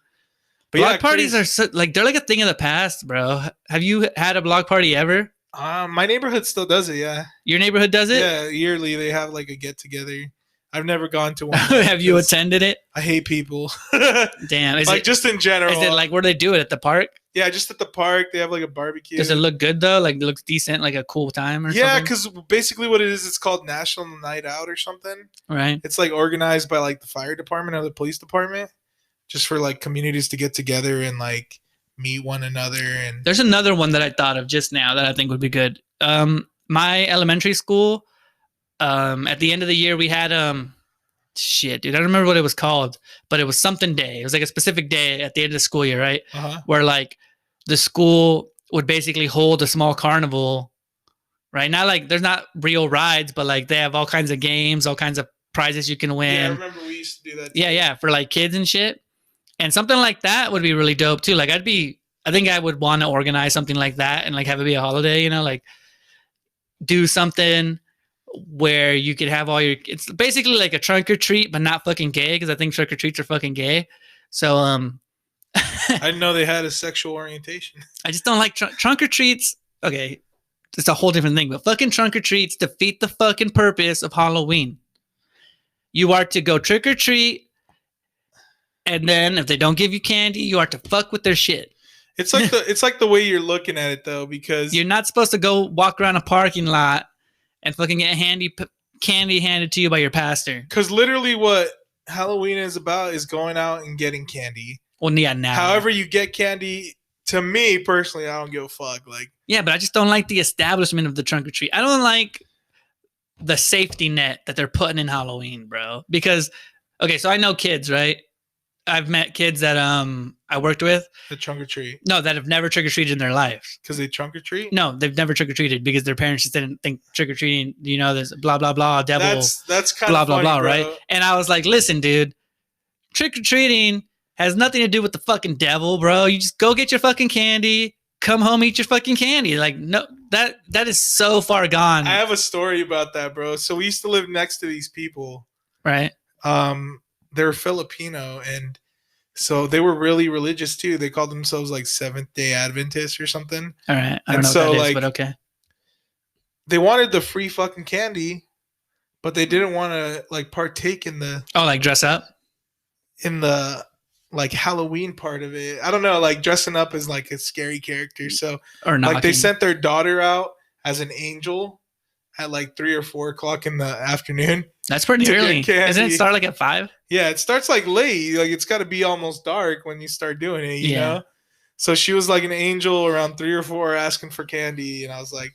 But block parties are so, like they're like a thing of the past, bro. Have you had a block party ever? My neighborhood still does it, yeah. Your neighborhood does it? Yeah, yearly they have like a get together. I've never gone to one. Have you attended it? I hate people. Damn. Just in general. Is it like where they do it at the park? Yeah, just at the park. They have like a barbecue. Does it look good though? Like it looks decent, like a cool time or something? Yeah, because basically what it is, it's called National Night Out or something. Right. It's like organized by like the fire department or the police department, just for like communities to get together and like meet one another. And there's another one that I thought of just now that I think would be good. My elementary school, at the end of the year we had shit, dude, I don't remember what it was called, but it was something day. It was like a specific day at the end of the school year, right? Uh-huh. Where like the school would basically hold a small carnival, right? Not like there's not real rides, but like they have all kinds of games, all kinds of prizes you can win. Yeah, I remember we used to do that too. Yeah, for like kids and shit. And something like that would be really dope too. Like I think I would want to organize something like that and like have it be a holiday, like do something where you could have all your, it's basically like a trunk or treat, but not fucking gay, because I think trunk or treats are fucking gay. So I didn't know they had a sexual orientation. I just don't like trunk or treats. Okay, it's a whole different thing, but fucking trunk or treats defeat the fucking purpose of Halloween. You are to go trick or treat, and then if they don't give you candy, you are to fuck with their shit. It's like the way you're looking at it though, because you're not supposed to go walk around a parking lot and fucking get candy handed to you by your pastor. Because literally what Halloween is about is going out and getting candy. Well, yeah, now. However you get candy, to me personally, I don't give a fuck. Like, yeah, but I just don't like the establishment of the trunk or treat. I don't like the safety net that they're putting in Halloween, bro. Because, okay, so I know kids, right? I've met kids that I worked with. the trunk or treat. No, that have never trick or treated in their lives. Because they trunk or treat? No, they've never trick or treated because their parents just didn't think trick or treating, there's blah, blah, blah, devil. That's kind blah, of blah, funny, blah, bro. right? And I was like, listen, dude, trick or treating has nothing to do with the fucking devil, bro. You just go get your fucking candy, come home, eat your fucking candy. Like, no, that is so far gone. I have a story about that, bro. So we used to live next to these people. Right. They're Filipino, and so they were really religious too. They called themselves like Seventh-day Adventists or something. All right. I don't know what that is, but okay. They wanted the free fucking candy, but they didn't want to like partake in the like dress up? In the like Halloween part of it. I don't know, like dressing up as like a scary character. So or like they sent their daughter out as an angel at like 3 or 4 o'clock in the afternoon. That's pretty early. Doesn't it start like at 5? Yeah, it starts like late. Like it's got to be almost dark when you start doing it, you know? So she was like an angel around 3 or 4 asking for candy. And I was like,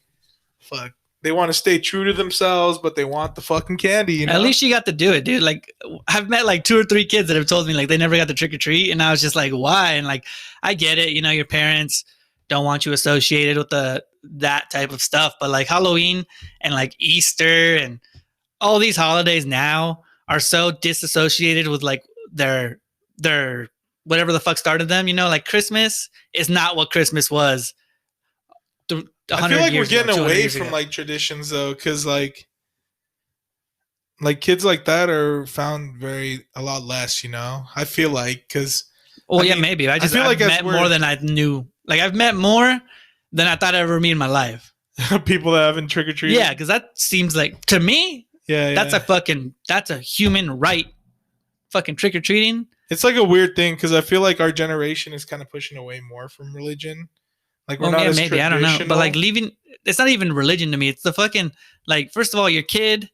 fuck. They want to stay true to themselves, but they want the fucking candy, you know? At least you got to do it, dude. Like, I've met like 2 or 3 kids that have told me like they never got the trick or treat. And I was just like, why? And like, I get it. Your parents don't want you associated with that type of stuff. But like Halloween and like Easter and all these holidays now are so disassociated with like their whatever the fuck started them, like Christmas is not what Christmas was. I feel like we're getting away from like traditions though, because like kids like that are found a lot less, I feel like, because maybe I feel like I've met more than I knew. Like I've met more than I thought I'd ever meet in my life. People that haven't trick or treated. Yeah, because that seems like to me. Yeah, that's a human right. Fucking trick or treating. It's like a weird thing because I feel like our generation is kind of pushing away more from religion. Like we're not as maybe I don't know, but like leaving, it's not even religion to me. It's the fucking like. First of all, your kid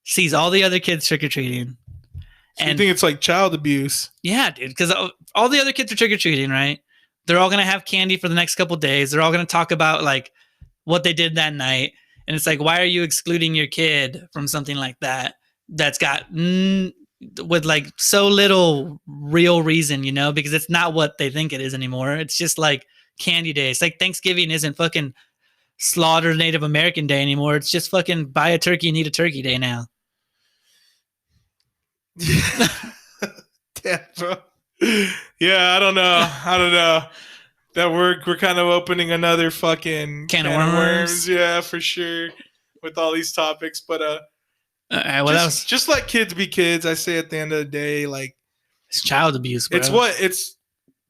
sees all the other kids trick or treating, and you think it's like child abuse. Yeah, dude. Because all the other kids are trick or treating, right? They're all gonna have candy for the next couple of days. They're all gonna talk about like what they did that night, and it's like, why are you excluding your kid from something like that? That's got with like so little real reason, because it's not what they think it is anymore. It's just like candy day. It's like Thanksgiving isn't fucking slaughter Native American Day anymore. It's just fucking buy a turkey and eat a turkey day now. Damn, bro. Yeah, I don't know. That we're kind of opening another fucking can of worms. Yeah, for sure. With all these topics, but just let kids be kids. I say at the end of the day, like it's child abuse, bro. It's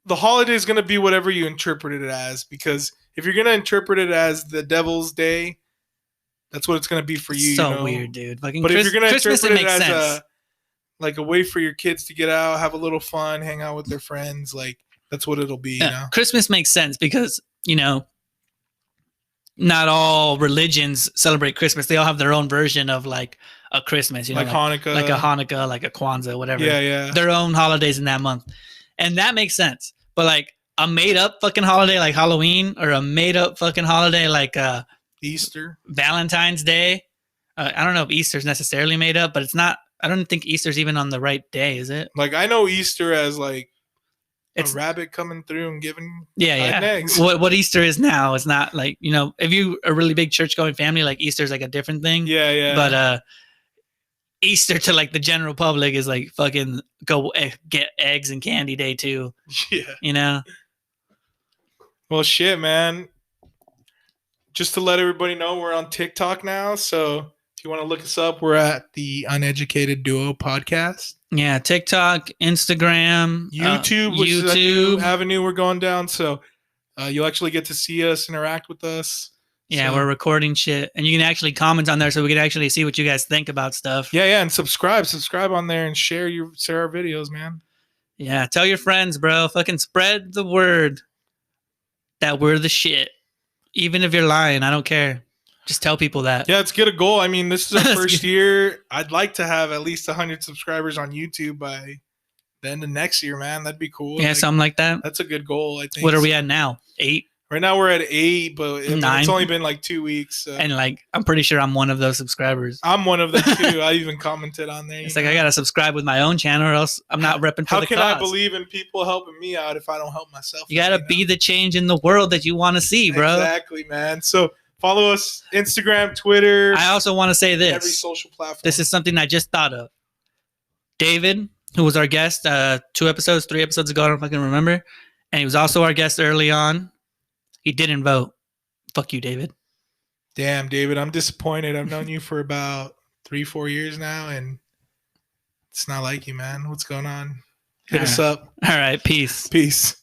the holiday is going to be whatever you interpret it as, because if you're going to interpret it as the devil's day, that's what it's going to be for you. So weird, dude. But if you're going to interpret it as a way for your kids to get out, have a little fun, hang out with their friends, like that's what it'll be. Christmas makes sense because, not all religions celebrate Christmas. They all have their own version of like a Christmas, like Hanukkah, like a Hanukkah, like a Kwanzaa, whatever. Yeah. Their own holidays in that month. And that makes sense. But like a made up fucking holiday like Halloween, or a made up fucking holiday like Easter, Valentine's Day. I don't know if Easter's necessarily made up, but it's not. I don't think Easter's even on the right day, is it? Like I know Easter as like it's a rabbit coming through and giving eggs. What Easter is now is not like, if you a really big church going family, like Easter's like a different thing. Yeah. But Easter to like the general public is like fucking go get eggs and candy day too. Yeah. Well, shit, man. Just to let everybody know, we're on TikTok now. So if you want to look us up, we're at the Uneducated Duo Podcast. Yeah, TikTok, Instagram, YouTube, which is a new avenue we're going down. So you'll actually get to see us, interact with us. Yeah, we're recording shit, and you can actually comment on there, so we can actually see what you guys think about stuff. Yeah, and subscribe on there, and share our videos, man. Yeah, tell your friends, bro. Fucking spread the word that we're the shit. Even if you're lying, I don't care. Just tell people that. Yeah, let's get a goal. I mean, this is our first year. I'd like to have at least 100 subscribers on YouTube by the end of next year, man. That'd be cool. Yeah, something like that. That's a good goal, I think. What are we at now? 8? Right now we're at 8, but I mean, 9. it's only been like 2 weeks. So. And like, I'm pretty sure I'm one of those subscribers. I'm one of them too. I even commented on there. It's like I gotta subscribe with my own channel, or else I'm not repping for the cause. How can I believe in people helping me out if I don't help myself? You gotta be the change in the world that you want to see, bro. Exactly, man. So follow us Instagram, Twitter. I also want to say this. Every social platform. This is something I just thought of. David, who was our guest 3 episodes ago, I don't fucking remember, and he was also our guest early on. He didn't vote. Fuck you, David. Damn, David, I'm disappointed. I've known you for about 3-4 years now, and it's not like you, man. What's going on? Hit us up. All right, peace. Peace.